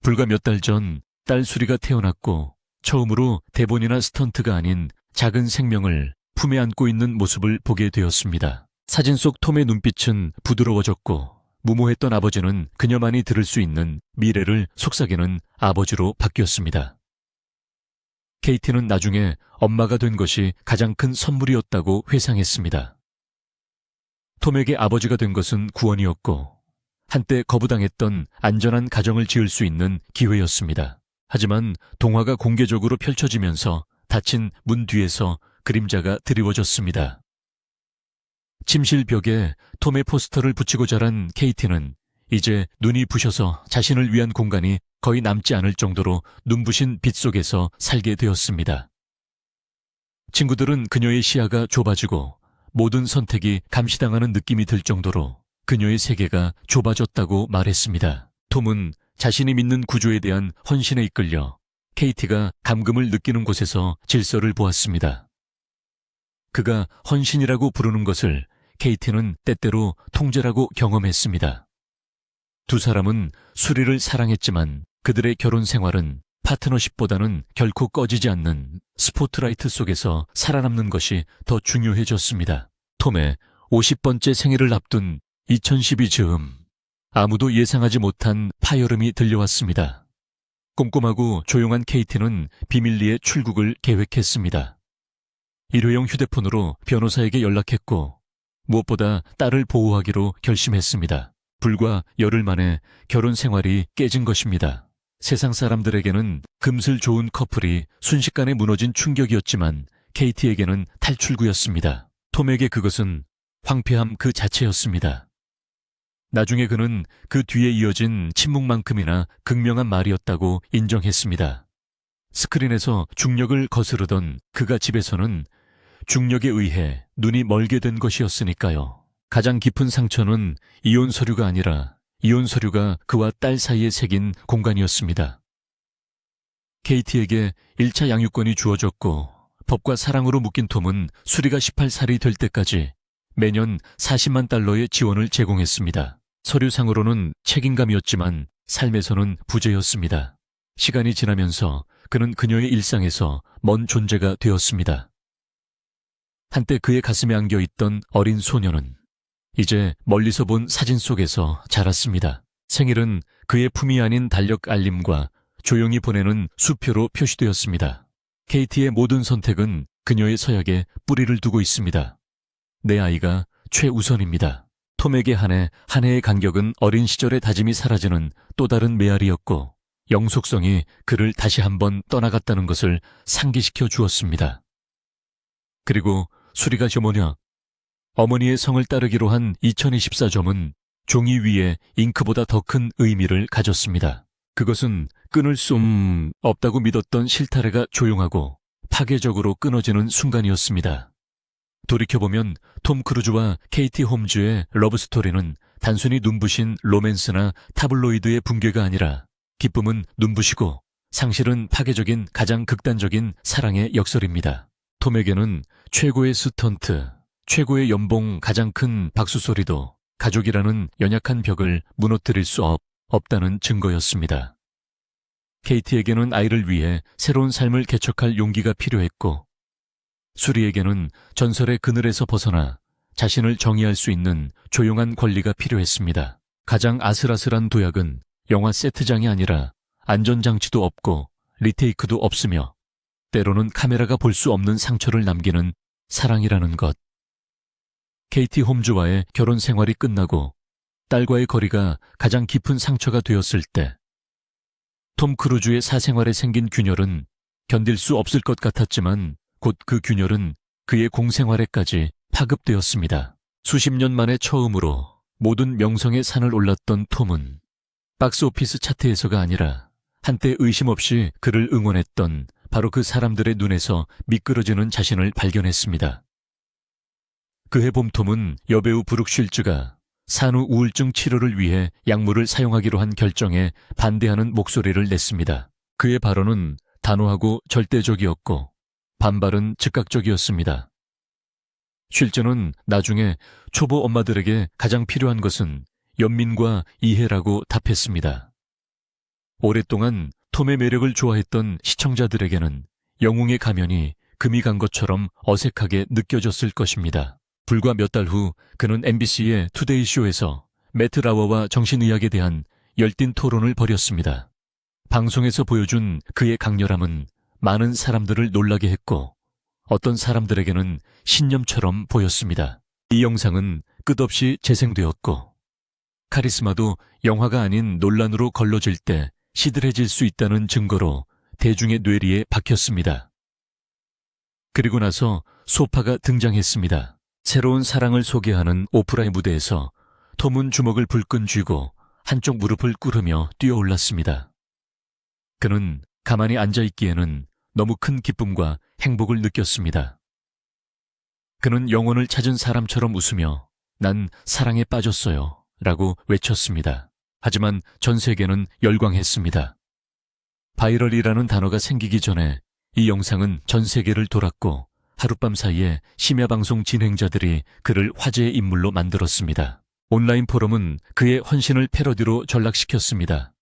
불과 몇 달 전 딸 수리가 태어났고 처음으로 대본이나 스턴트가 아닌 작은 생명을 품에 안고 있는 모습을 보게 되었습니다. 사진 속 톰의 눈빛은 부드러워졌고 무모했던 아버지는 그녀만이 들을 수 있는 미래를 속삭이는 아버지로 바뀌었습니다. KT는 나중에 엄마가 된 것이 가장 큰 선물이었다고 회상했습니다. 톰에게 아버지가 된 것은 구원이었고 한때 거부당했던 안전한 가정을 지을 수 있는 기회였습니다. 하지만 동화가 공개적으로 펼쳐지면서 닫힌 문 뒤에서 그림자가 드리워졌습니다. 침실 벽에 톰의 포스터를 붙이고 자란 KT는 이제 눈이 부셔서 자신을 위한 공간이 거의 남지 않을 정도로 눈부신 빛 속에서 살게 되었습니다. 친구들은 그녀의 시야가 좁아지고 모든 선택이 감시당하는 느낌이 들 정도로 그녀의 세계가 좁아졌다고 말했습니다. 톰은 자신이 믿는 구조에 대한 헌신에 이끌려 KT가 감금을 느끼는 곳에서 질서를 보았습니다. 그가 헌신이라고 부르는 것을 KT는 때때로 통제라고 경험했습니다. 두 사람은 수리를 사랑했지만 그들의 결혼 생활은 파트너십보다는 결코 꺼지지 않는 스포트라이트 속에서 살아남는 것이 더 중요해졌습니다. 톰의 50번째 생일을 앞둔 2012 즈음, 아무도 예상하지 못한 파열음이 들려왔습니다. 꼼꼼하고 조용한 KT는 비밀리에 출국을 계획했습니다. 일회용 휴대폰으로 변호사에게 연락했고 무엇보다 딸을 보호하기로 결심했습니다. 불과 열흘 만에 결혼 생활이 깨진 것입니다. 세상 사람들에게는 금슬 좋은 커플이 순식간에 무너진 충격이었지만 KT에게는 탈출구였습니다. 톰에게 그것은 황폐함 그 자체였습니다. 나중에 그는 그 뒤에 이어진 침묵만큼이나 극명한 말이었다고 인정했습니다. 스크린에서 중력을 거스르던 그가 집에서는 중력에 의해 눈이 멀게 된 것이었으니까요. 가장 깊은 상처는 이혼 서류가 아니라 이혼 서류가 그와 딸 사이에 새긴 공간이었습니다. KT에게 1차 양육권이 주어졌고 법과 사랑으로 묶인 톰은 수리가 18살이 될 때까지 매년 40만 달러의 지원을 제공했습니다. 서류상으로는 책임감이었지만 삶에서는 부재였습니다. 시간이 지나면서 그는 그녀의 일상에서 먼 존재가 되었습니다. 한때 그의 가슴에 안겨있던 어린 소녀는 이제 멀리서 본 사진 속에서 자랐습니다. 생일은 그의 품이 아닌 달력 알림과 조용히 보내는 수표로 표시되었습니다. KT의 모든 선택은 그녀의 서약에 뿌리를 두고 있습니다. 내 아이가 최우선입니다. 톰에게 한 해의 간격은 어린 시절의 다짐이 사라지는 또 다른 메아리였고 영속성이 그를 다시 한번 떠나갔다는 것을 상기시켜 주었습니다. 그리고 수리가 저 뭐냐? 어머니의 성을 따르기로 한 2024점은 종이 위에 잉크보다 더 큰 의미를 가졌습니다. 그것은 끊을 수 없다고 믿었던 실타래가 조용하고 파괴적으로 끊어지는 순간이었습니다. 돌이켜보면 톰 크루즈와 케이티 홈즈의 러브스토리는 단순히 눈부신 로맨스나 타블로이드의 붕괴가 아니라 기쁨은 눈부시고 상실은 파괴적인 가장 극단적인 사랑의 역설입니다. 톰에게는 최고의 스턴트, 최고의 연봉, 가장 큰 박수 소리도 가족이라는 연약한 벽을 무너뜨릴 수 없다는 증거였습니다. 케이티에게는 아이를 위해 새로운 삶을 개척할 용기가 필요했고 수리에게는 전설의 그늘에서 벗어나 자신을 정의할 수 있는 조용한 권리가 필요했습니다. 가장 아슬아슬한 도약은 영화 세트장이 아니라 안전장치도 없고 리테이크도 없으며 때로는 카메라가 볼 수 없는 상처를 남기는 사랑이라는 것. 케이티 홈즈와의 결혼 생활이 끝나고 딸과의 거리가 가장 깊은 상처가 되었을 때 톰 크루즈의 사생활에 생긴 균열은 견딜 수 없을 것 같았지만 곧 그 균열은 그의 공생활에까지 파급되었습니다. 수십 년 만에 처음으로 모든 명성의 산을 올랐던 톰은 박스오피스 차트에서가 아니라 한때 의심 없이 그를 응원했던 바로 그 사람들의 눈에서 미끄러지는 자신을 발견했습니다. 그해 봄 톰은 여배우 브룩 쉴즈가 산후 우울증 치료를 위해 약물을 사용하기로 한 결정에 반대하는 목소리를 냈습니다. 그의 발언은 단호하고 절대적이었고 반발은 즉각적이었습니다. 쉴즈는 나중에 초보 엄마들에게 가장 필요한 것은 연민과 이해라고 답했습니다. 오랫동안 톰의 매력을 좋아했던 시청자들에게는 영웅의 가면이 금이 간 것처럼 어색하게 느껴졌을 것입니다. 불과 몇 달 후 그는 MBC의 투데이 쇼에서 매트 라워와 정신의학에 대한 열띤 토론을 벌였습니다. 방송에서 보여준 그의 강렬함은 많은 사람들을 놀라게 했고 어떤 사람들에게는 신념처럼 보였습니다. 이 영상은 끝없이 재생되었고 카리스마도 영화가 아닌 논란으로 걸러질 때 시들해질 수 있다는 증거로 대중의 뇌리에 박혔습니다. 그리고 나서 소파가 등장했습니다. 새로운 사랑을 소개하는 오프라의 무대에서 톰은 주먹을 불끈 쥐고 한쪽 무릎을 꿇으며 뛰어올랐습니다. 그는 가만히 앉아있기에는 너무 큰 기쁨과 행복을 느꼈습니다. 그는 영혼을 찾은 사람처럼 웃으며 난 사랑에 빠졌어요 라고 외쳤습니다. 하지만 전 세계는 열광했습니다. 바이럴이라는 단어가 생기기 전에 이 영상은 전 세계를 돌았고 하룻밤 사이에 심야방송 진행자들이 그를 화제의 인물로 만들었습니다. 온라인 포럼은 그의 헌신을 패러디로 전락시켰습니다.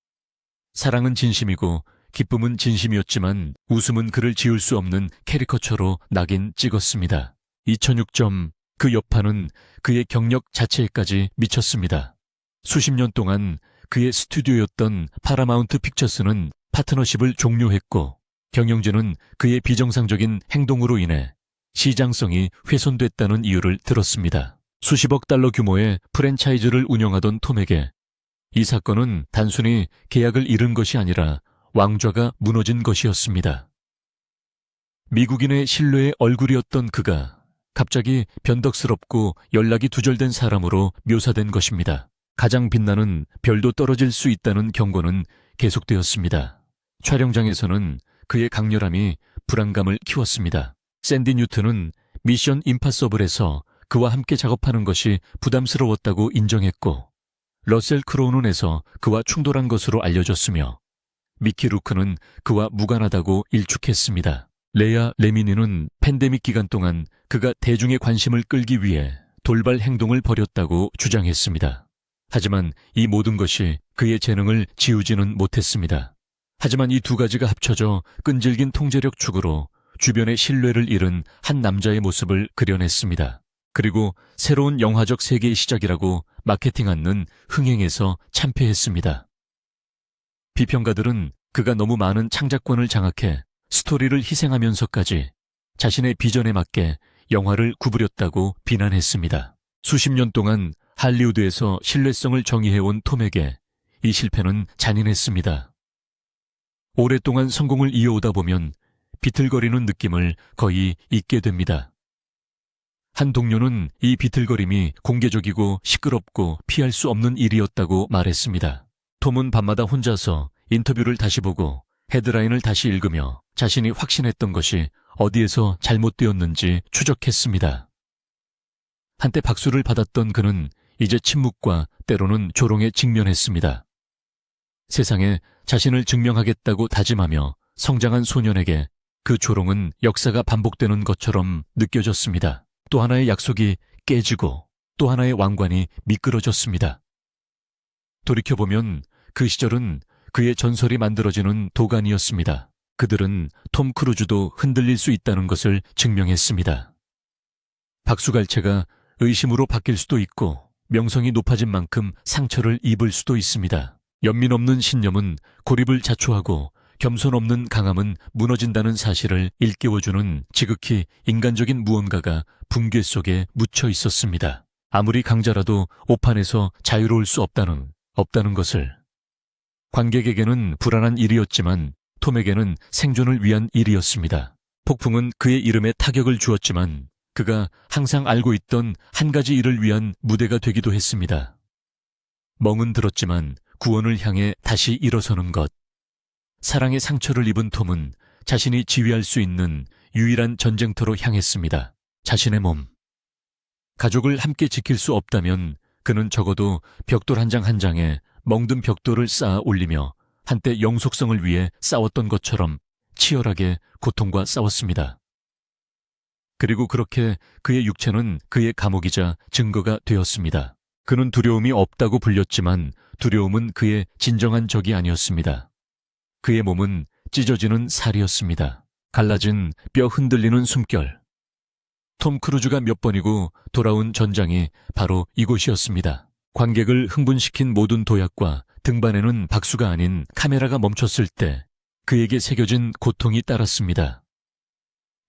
사랑은 진심이고 기쁨은 진심이었지만 웃음은 그를 지울 수 없는 캐리커처로 낙인 찍었습니다. 2006점 그 여파는 그의 경력 자체에까지 미쳤습니다. 수십 년 동안 그의 스튜디오였던 파라마운트 픽처스는 파트너십을 종료했고 경영진은 그의 비정상적인 행동으로 인해 시장성이 훼손됐다는 이유를 들었습니다. 수십억 달러 규모의 프랜차이즈를 운영하던 톰에게 이 사건은 단순히 계약을 잃은 것이 아니라 왕좌가 무너진 것이었습니다. 미국인의 신뢰의 얼굴이었던 그가 갑자기 변덕스럽고 연락이 두절된 사람으로 묘사된 것입니다. 가장 빛나는 별도 떨어질 수 있다는 경고는 계속되었습니다. 촬영장에서는 그의 강렬함이 불안감을 키웠습니다. 샌디 뉴튼은 미션 임파서블에서 그와 함께 작업하는 것이 부담스러웠다고 인정했고 러셀 크로우눈에서 그와 충돌한 것으로 알려졌으며 미키 루크는 그와 무관하다고 일축했습니다. 레아 레미니는 팬데믹 기간 동안 그가 대중의 관심을 끌기 위해 돌발 행동을 벌였다고 주장했습니다. 하지만 이 모든 것이 그의 재능을 지우지는 못했습니다. 하지만 이 두 가지가 합쳐져 끈질긴 통제력 축으로 주변의 신뢰를 잃은 한 남자의 모습을 그려냈습니다. 그리고 새로운 영화적 세계의 시작이라고 마케팅하는 흥행에서 참패했습니다. 비평가들은 그가 너무 많은 창작권을 장악해 스토리를 희생하면서까지 자신의 비전에 맞게 영화를 구부렸다고 비난했습니다. 수십 년 동안 할리우드에서 신뢰성을 정의해온 톰에게 이 실패는 잔인했습니다. 오랫동안 성공을 이어오다 보면 비틀거리는 느낌을 거의 잊게 됩니다. 한 동료는 이 비틀거림이 공개적이고 시끄럽고 피할 수 없는 일이었다고 말했습니다. 톰은 밤마다 혼자서 인터뷰를 다시 보고 헤드라인을 다시 읽으며 자신이 확신했던 것이 어디에서 잘못되었는지 추적했습니다. 한때 박수를 받았던 그는 이제 침묵과 때로는 조롱에 직면했습니다. 세상에 자신을 증명하겠다고 다짐하며 성장한 소년에게 그 조롱은 역사가 반복되는 것처럼 느껴졌습니다. 또 하나의 약속이 깨지고 또 하나의 왕관이 미끄러졌습니다. 돌이켜보면 그 시절은 그의 전설이 만들어지는 도가니였습니다. 그들은 톰 크루즈도 흔들릴 수 있다는 것을 증명했습니다. 박수갈채가 의심으로 바뀔 수도 있고 명성이 높아진 만큼 상처를 입을 수도 있습니다. 연민 없는 신념은 고립을 자초하고 겸손 없는 강함은 무너진다는 사실을 일깨워주는 지극히 인간적인 무언가가 붕괴 속에 묻혀 있었습니다. 아무리 강자라도 오판에서 자유로울 수 없다는 것을. 관객에게는 불안한 일이었지만 톰에게는 생존을 위한 일이었습니다. 폭풍은 그의 이름에 타격을 주었지만 그가 항상 알고 있던 한 가지 일을 위한 무대가 되기도 했습니다. 멍은 들었지만 구원을 향해 다시 일어서는 것. 사랑의 상처를 입은 톰은 자신이 지휘할 수 있는 유일한 전쟁터로 향했습니다. 자신의 몸. 가족을 함께 지킬 수 없다면 그는 적어도 벽돌 한 장 한 장에 멍든 벽돌을 쌓아 올리며 한때 영속성을 위해 싸웠던 것처럼 치열하게 고통과 싸웠습니다. 그리고 그렇게 그의 육체는 그의 감옥이자 증거가 되었습니다. 그는 두려움이 없다고 불렸지만 두려움은 그의 진정한 적이 아니었습니다. 그의 몸은 찢어지는 살이었습니다. 갈라진 뼈 흔들리는 숨결. 톰 크루즈가 몇 번이고 돌아온 전장이 바로 이곳이었습니다. 관객을 흥분시킨 모든 도약과 등반에는 박수가 아닌 카메라가 멈췄을 때 그에게 새겨진 고통이 따랐습니다.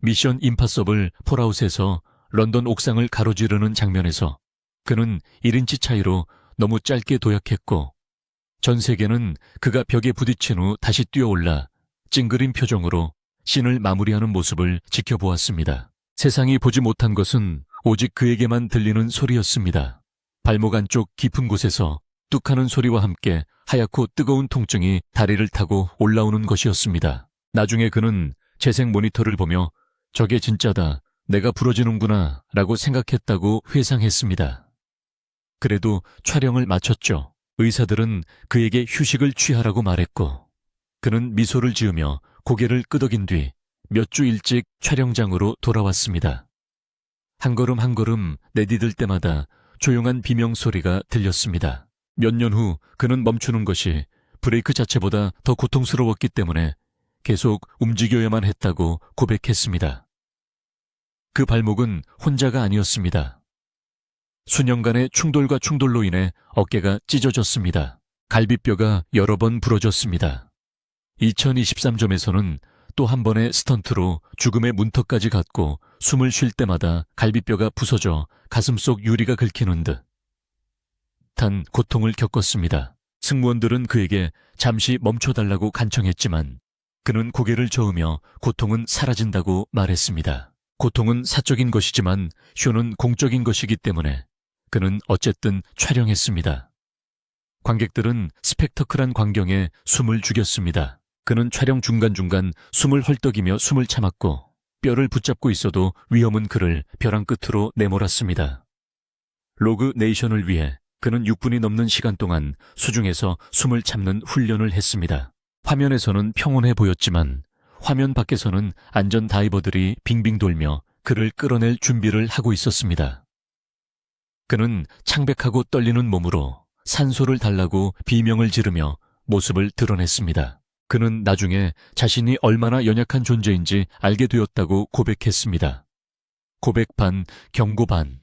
미션 임파서블 폴아웃에서 런던 옥상을 가로지르는 장면에서 그는 1인치 차이로 너무 짧게 도약했고, 전 세계는 그가 벽에 부딪힌 후 다시 뛰어올라 찡그린 표정으로 씬을 마무리하는 모습을 지켜보았습니다. 세상이 보지 못한 것은 오직 그에게만 들리는 소리였습니다. 발목 안쪽 깊은 곳에서 뚝하는 소리와 함께 하얗고 뜨거운 통증이 다리를 타고 올라오는 것이었습니다. 나중에 그는 재생 모니터를 보며 저게 진짜다, 내가 부러지는구나 라고 생각했다고 회상했습니다. 그래도 촬영을 마쳤죠. 의사들은 그에게 휴식을 취하라고 말했고, 그는 미소를 지으며 고개를 끄덕인 뒤 몇 주 일찍 촬영장으로 돌아왔습니다. 한 걸음 한 걸음 내디딜 때마다 조용한 비명소리가 들렸습니다. 몇 년 후 그는 멈추는 것이 브레이크 자체보다 더 고통스러웠기 때문에 계속 움직여야만 했다고 고백했습니다. 그 발목은 혼자가 아니었습니다. 수년간의 충돌과 충돌로 인해 어깨가 찢어졌습니다. 갈비뼈가 여러 번 부러졌습니다. 2023점에서는 또 한 번의 스턴트로 죽음의 문턱까지 갔고 숨을 쉴 때마다 갈비뼈가 부서져 가슴속 유리가 긁히는 듯한 고통을 겪었습니다. 승무원들은 그에게 잠시 멈춰달라고 간청했지만 그는 고개를 저으며 고통은 사라진다고 말했습니다. 고통은 사적인 것이지만 쇼는 공적인 것이기 때문에 그는 어쨌든 촬영했습니다. 관객들은 스펙터클한 광경에 숨을 죽였습니다. 그는 촬영 중간중간 숨을 헐떡이며 숨을 참았고 뼈를 붙잡고 있어도 위험은 그를 벼랑 끝으로 내몰았습니다. 로그 네이션을 위해 그는 6분이 넘는 시간 동안 수중에서 숨을 참는 훈련을 했습니다. 화면에서는 평온해 보였지만 화면 밖에서는 안전 다이버들이 빙빙 돌며 그를 끌어낼 준비를 하고 있었습니다. 그는 창백하고 떨리는 몸으로 산소를 달라고 비명을 지르며 모습을 드러냈습니다. 그는 나중에 자신이 얼마나 연약한 존재인지 알게 되었다고 고백했습니다. 고백 반, 경고 반.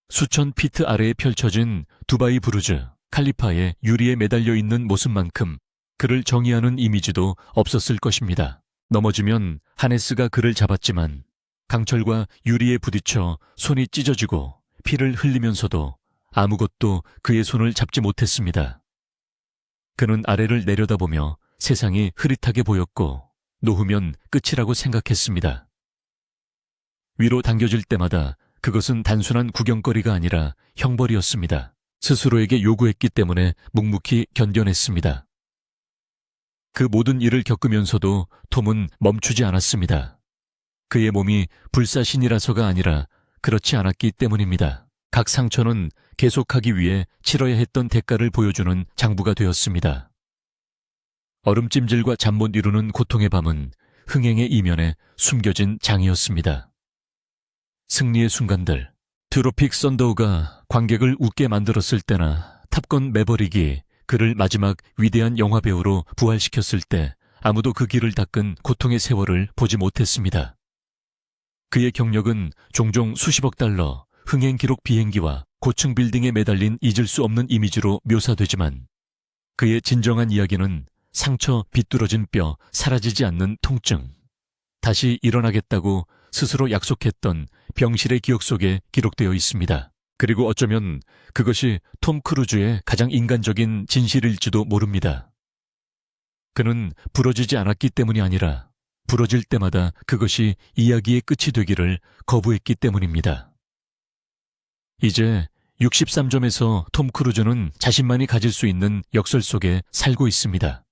수천 피트 아래에 펼쳐진 두바이 부르즈 칼리파의 유리에 매달려 있는 모습만큼 그를 정의하는 이미지도 없었을 것입니다. 넘어지면 하네스가 그를 잡았지만 강철과 유리에 부딪혀 손이 찢어지고 피를 흘리면서도 아무것도 그의 손을 잡지 못했습니다. 그는 아래를 내려다보며 세상이 흐릿하게 보였고 놓으면 끝이라고 생각했습니다. 위로 당겨질 때마다 그것은 단순한 구경거리가 아니라 형벌이었습니다. 스스로에게 요구했기 때문에 묵묵히 견뎌냈습니다. 그 모든 일을 겪으면서도 톰은 멈추지 않았습니다. 그의 몸이 불사신이라서가 아니라 그렇지 않았기 때문입니다. 각 상처는 계속하기 위해 치러야 했던 대가를 보여주는 장부가 되었습니다. 얼음찜질과 잠 못 이루는 고통의 밤은 흥행의 이면에 숨겨진 장이었습니다. 승리의 순간들, 트로픽 선더우가 관객을 웃게 만들었을 때나 탑건 매버릭이 그를 마지막 위대한 영화배우로 부활시켰을 때 아무도 그 길을 닦은 고통의 세월을 보지 못했습니다. 그의 경력은 종종 수십억 달러, 흥행 기록 비행기와 고층 빌딩에 매달린 잊을 수 없는 이미지로 묘사되지만 그의 진정한 이야기는 상처, 비뚤어진 뼈, 사라지지 않는 통증, 다시 일어나겠다고 스스로 약속했던 병실의 기억 속에 기록되어 있습니다. 그리고 어쩌면 그것이 톰 크루즈의 가장 인간적인 진실일지도 모릅니다. 그는 부러지지 않았기 때문이 아니라 부러질 때마다 그것이 이야기의 끝이 되기를 거부했기 때문입니다. 이제 63점에서 톰 크루즈는 자신만이 가질 수 있는 역설 속에 살고 있습니다.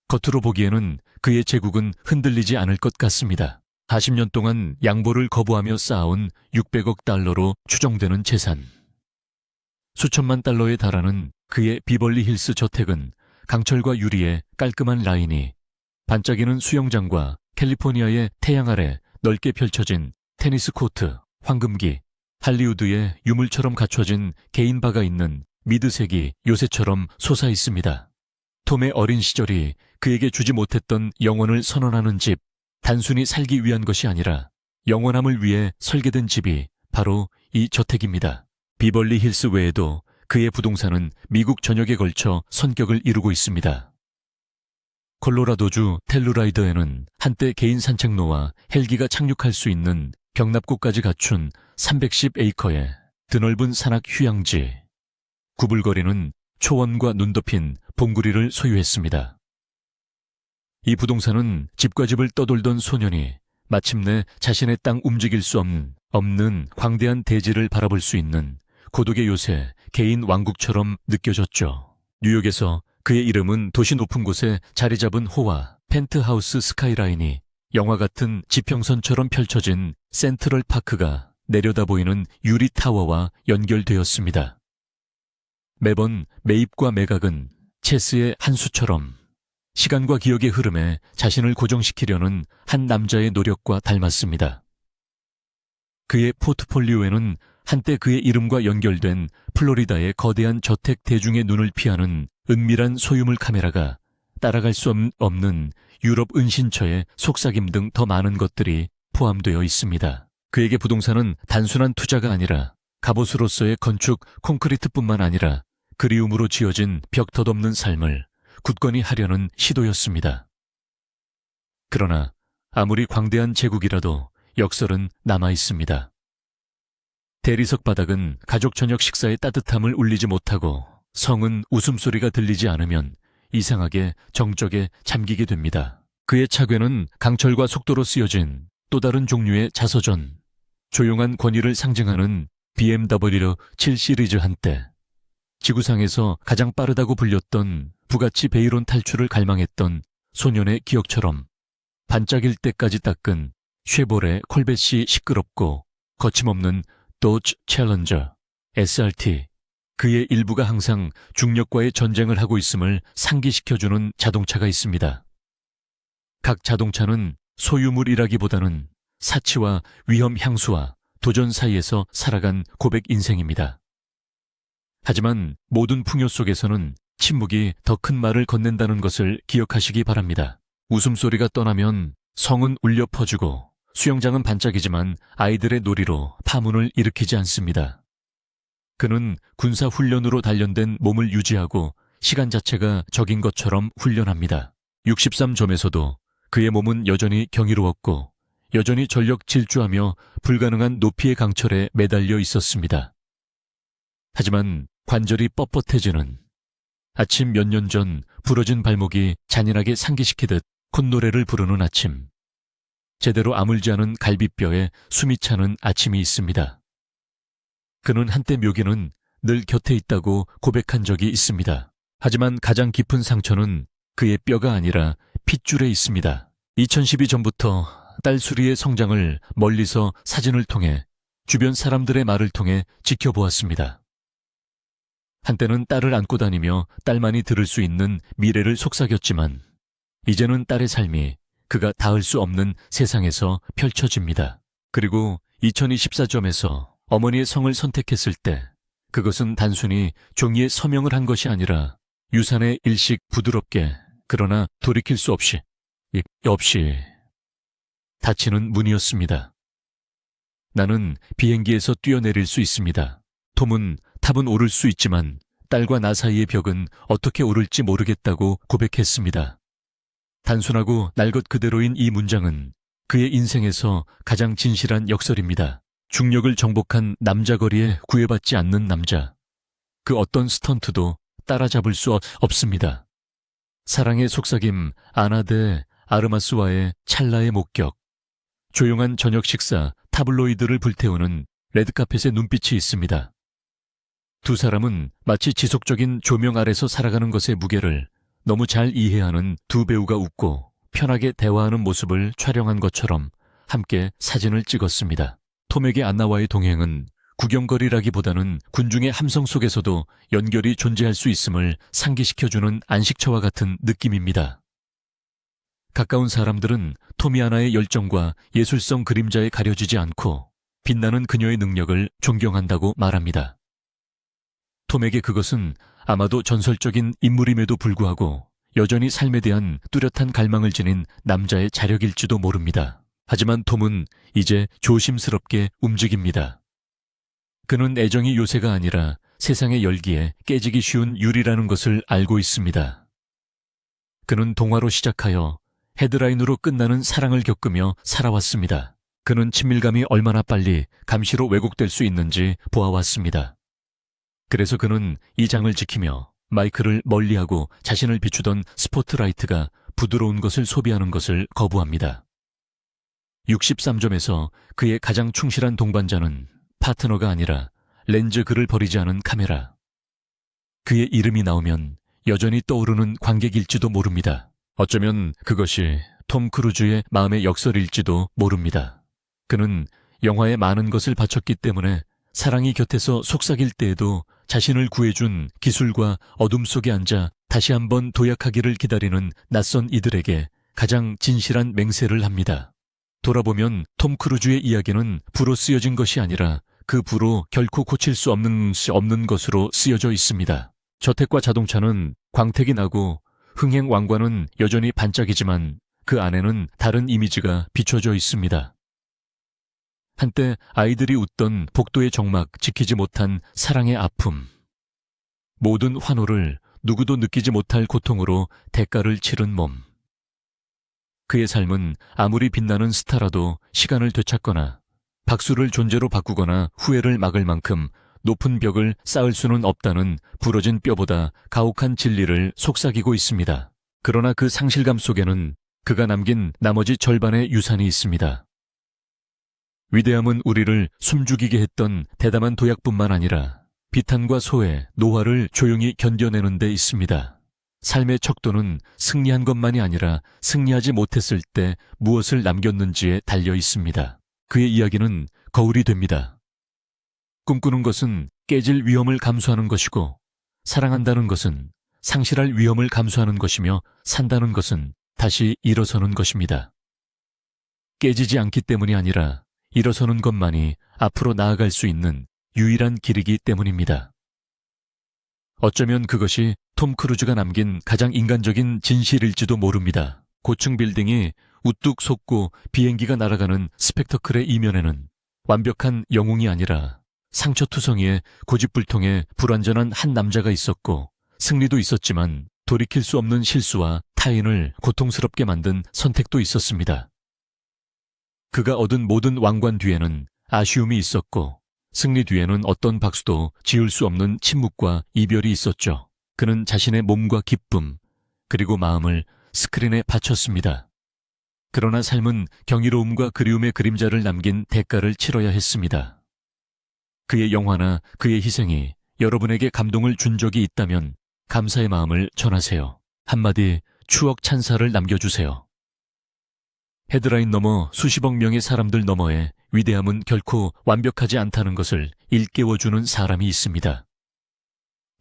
겉으로 보기에는 그의 제국은 흔들리지 않을 것 같습니다. 40년 동안 양보를 거부하며 쌓아온 600억 달러로 추정되는 재산. 수천만 달러에 달하는 그의 비벌리 힐스 저택은 강철과 유리의 깔끔한 라인이 반짝이는 수영장과 캘리포니아의 태양 아래 넓게 펼쳐진 테니스 코트, 황금기, 할리우드의 유물처럼 갖춰진 개인 바가 있는 미드색이 요새처럼 솟아 있습니다. 톰의 어린 시절이 그에게 주지 못했던 영원을 선언하는 집, 단순히 살기 위한 것이 아니라 영원함을 위해 설계된 집이 바로 이 저택입니다. 비벌리 힐스 외에도 그의 부동산은 미국 전역에 걸쳐 선격을 이루고 있습니다. 콜로라도주 텔루라이더에는 한때 개인 산책로와 헬기가 착륙할 수 있는 벽납구까지 갖춘 310에이커의 드넓은 산악 휴양지, 구불거리는 초원과 눈 덮인 봉구리를 소유했습니다. 이 부동산은 집과 집을 떠돌던 소년이 마침내 자신의 땅 움직일 수 없는 광대한 대지를 바라볼 수 있는 고독의 요새 개인 왕국처럼 느껴졌죠. 뉴욕에서 그의 이름은 도시 높은 곳에 자리 잡은 호와 펜트하우스 스카이라인이 영화 같은 지평선처럼 펼쳐진 센트럴 파크가 내려다 보이는 유리타워와 연결되었습니다. 매번 매입과 매각은 체스의 한 수처럼 시간과 기억의 흐름에 자신을 고정시키려는 한 남자의 노력과 닮았습니다. 그의 포트폴리오에는 한때 그의 이름과 연결된 플로리다의 거대한 저택 대중의 눈을 피하는 은밀한 소유물 카메라가 따라갈 수 없는 유럽 은신처의 속삭임 등 더 많은 것들이 포함되어 있습니다. 그에게 부동산은 단순한 투자가 아니라 갑옷으로서의 건축 콘크리트뿐만 아니라 그리움으로 지어진 벽 덧없는 삶을 굳건히 하려는 시도였습니다. 그러나 아무리 광대한 제국이라도 역설은 남아 있습니다. 대리석 바닥은 가족 저녁 식사의 따뜻함을 울리지 못하고 성은 웃음소리가 들리지 않으면 이상하게 정적에 잠기게 됩니다. 그의 차괴는 강철과 속도로 쓰여진 또 다른 종류의 자서전, 조용한 권위를 상징하는 BMW 7 시리즈 한때, 지구상에서 가장 빠르다고 불렸던 부가치 베이론 탈출을 갈망했던 소년의 기억처럼 반짝일 때까지 닦은 쉐보레 콜벳이 시끄럽고 거침없는 도지 챌린저, SRT, 그의 일부가 항상 중력과의 전쟁을 하고 있음을 상기시켜주는 자동차가 있습니다. 각 자동차는 소유물이라기보다는 사치와 위험 향수와 도전 사이에서 살아간 고백 인생입니다. 하지만 모든 풍요 속에서는 침묵이 더 큰 말을 건넨다는 것을 기억하시기 바랍니다. 웃음소리가 떠나면 성은 울려 퍼지고 수영장은 반짝이지만 아이들의 놀이로 파문을 일으키지 않습니다. 그는 군사훈련으로 단련된 몸을 유지하고 시간 자체가 적인 것처럼 훈련합니다. 63점에서도 그의 몸은 여전히 경이로웠고 여전히 전력 질주하며 불가능한 높이의 강철에 매달려 있었습니다. 하지만 관절이 뻣뻣해지는, 아침 몇 년 전 부러진 발목이 잔인하게 상기시키듯 콧노래를 부르는 아침, 제대로 아물지 않은 갈비뼈에 숨이 차는 아침이 있습니다. 그는 한때 묘기는 늘 곁에 있다고 고백한 적이 있습니다. 하지만 가장 깊은 상처는 그의 뼈가 아니라 핏줄에 있습니다. 2012년부터 딸 수리의 성장을 멀리서 사진을 통해 주변 사람들의 말을 통해 지켜보았습니다. 한때는 딸을 안고 다니며 딸만이 들을 수 있는 미래를 속삭였지만 이제는 딸의 삶이 그가 닿을 수 없는 세상에서 펼쳐집니다. 그리고 2024점에서 어머니의 성을 선택했을 때 그것은 단순히 종이에 서명을 한 것이 아니라 유산의 일식 부드럽게 그러나 돌이킬 수 없이 닫히는 문이었습니다. 나는 비행기에서 뛰어내릴 수 있습니다. 톰은 탑은 오를 수 있지만 딸과 나 사이의 벽은 어떻게 오를지 모르겠다고 고백했습니다. 단순하고 날 것 그대로인 이 문장은 그의 인생에서 가장 진실한 역설입니다. 중력을 정복한 남자거리에 구애받지 않는 남자. 그 어떤 스턴트도 따라잡을 수 없습니다. 사랑의 속삭임 아나 데 아르마스와의 찰나의 목격. 조용한 저녁 식사 타블로이드를 불태우는 레드카펫의 눈빛이 있습니다. 두 사람은 마치 지속적인 조명 아래서 살아가는 것의 무게를 너무 잘 이해하는 두 배우가 웃고 편하게 대화하는 모습을 촬영한 것처럼 함께 사진을 찍었습니다. 톰에게 안나와의 동행은 구경거리라기보다는 군중의 함성 속에서도 연결이 존재할 수 있음을 상기시켜주는 안식처와 같은 느낌입니다. 가까운 사람들은 톰이 아나의 열정과 예술성 그림자에 가려지지 않고 빛나는 그녀의 능력을 존경한다고 말합니다. 톰에게 그것은 아마도 전설적인 인물임에도 불구하고 여전히 삶에 대한 뚜렷한 갈망을 지닌 남자의 자력일지도 모릅니다. 하지만 톰은 이제 조심스럽게 움직입니다. 그는 애정이 요새가 아니라 세상의 열기에 깨지기 쉬운 유리라는 것을 알고 있습니다. 그는 동화로 시작하여 헤드라인으로 끝나는 사랑을 겪으며 살아왔습니다. 그는 친밀감이 얼마나 빨리 감시로 왜곡될 수 있는지 보아왔습니다. 그래서 그는 이 장을 지키며 마이크를 멀리하고 자신을 비추던 스포트라이트가 부드러운 것을 소비하는 것을 거부합니다. 63점에서 그의 가장 충실한 동반자는 파트너가 아니라 렌즈 글을 버리지 않은 카메라. 그의 이름이 나오면 여전히 떠오르는 관객일지도 모릅니다. 어쩌면 그것이 톰 크루즈의 마음의 역설일지도 모릅니다. 그는 영화에 많은 것을 바쳤기 때문에 사랑이 곁에서 속삭일 때에도 자신을 구해준 기술과 어둠 속에 앉아 다시 한번 도약하기를 기다리는 낯선 이들에게 가장 진실한 맹세를 합니다. 돌아보면 톰 크루즈의 이야기는 부로 쓰여진 것이 아니라 그 부로 결코 고칠 수 없는 것으로 쓰여져 있습니다. 저택과 자동차는 광택이 나고 흥행 왕관은 여전히 반짝이지만 그 안에는 다른 이미지가 비춰져 있습니다. 한때 아이들이 웃던 복도의 정막, 지키지 못한 사랑의 아픔. 모든 환호를 누구도 느끼지 못할 고통으로 대가를 치른 몸. 그의 삶은 아무리 빛나는 스타라도 시간을 되찾거나 박수를 존재로 바꾸거나 후회를 막을 만큼 높은 벽을 쌓을 수는 없다는 부러진 뼈보다 가혹한 진리를 속삭이고 있습니다. 그러나 그 상실감 속에는 그가 남긴 나머지 절반의 유산이 있습니다. 위대함은 우리를 숨죽이게 했던 대담한 도약뿐만 아니라 비탄과 소외, 노화를 조용히 견뎌내는 데 있습니다. 삶의 척도는 승리한 것만이 아니라 승리하지 못했을 때 무엇을 남겼는지에 달려 있습니다. 그의 이야기는 거울이 됩니다. 꿈꾸는 것은 깨질 위험을 감수하는 것이고, 사랑한다는 것은 상실할 위험을 감수하는 것이며, 산다는 것은 다시 일어서는 것입니다. 깨지지 않기 때문이 아니라 일어서는 것만이 앞으로 나아갈 수 있는 유일한 길이기 때문입니다. 어쩌면 그것이 톰 크루즈가 남긴 가장 인간적인 진실일지도 모릅니다. 고층 빌딩이 우뚝 솟고 비행기가 날아가는 스펙터클의 이면에는 완벽한 영웅이 아니라 상처투성이의 고집불통의 불완전한 한 남자가 있었고, 승리도 있었지만 돌이킬 수 없는 실수와 타인을 고통스럽게 만든 선택도 있었습니다. 그가 얻은 모든 왕관 뒤에는 아쉬움이 있었고, 승리 뒤에는 어떤 박수도 지을 수 없는 침묵과 이별이 있었죠. 그는 자신의 몸과 기쁨, 그리고 마음을 스크린에 바쳤습니다. 그러나 삶은 경이로움과 그리움의 그림자를 남긴 대가를 치러야 했습니다. 그의 영화나 그의 희생이 여러분에게 감동을 준 적이 있다면 감사의 마음을 전하세요. 한마디 추억 찬사를 남겨주세요. 헤드라인 너머 수십억 명의 사람들 너머에 위대함은 결코 완벽하지 않다는 것을 일깨워주는 사람이 있습니다.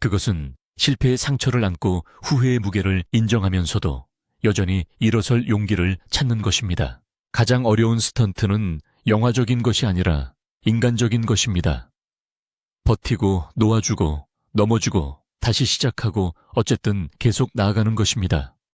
그것은 실패의 상처를 안고 후회의 무게를 인정하면서도 여전히 일어설 용기를 찾는 것입니다. 가장 어려운 스턴트는 영화적인 것이 아니라 인간적인 것입니다. 버티고 놓아주고 넘어지고 다시 시작하고 어쨌든 계속 나아가는 것입니다.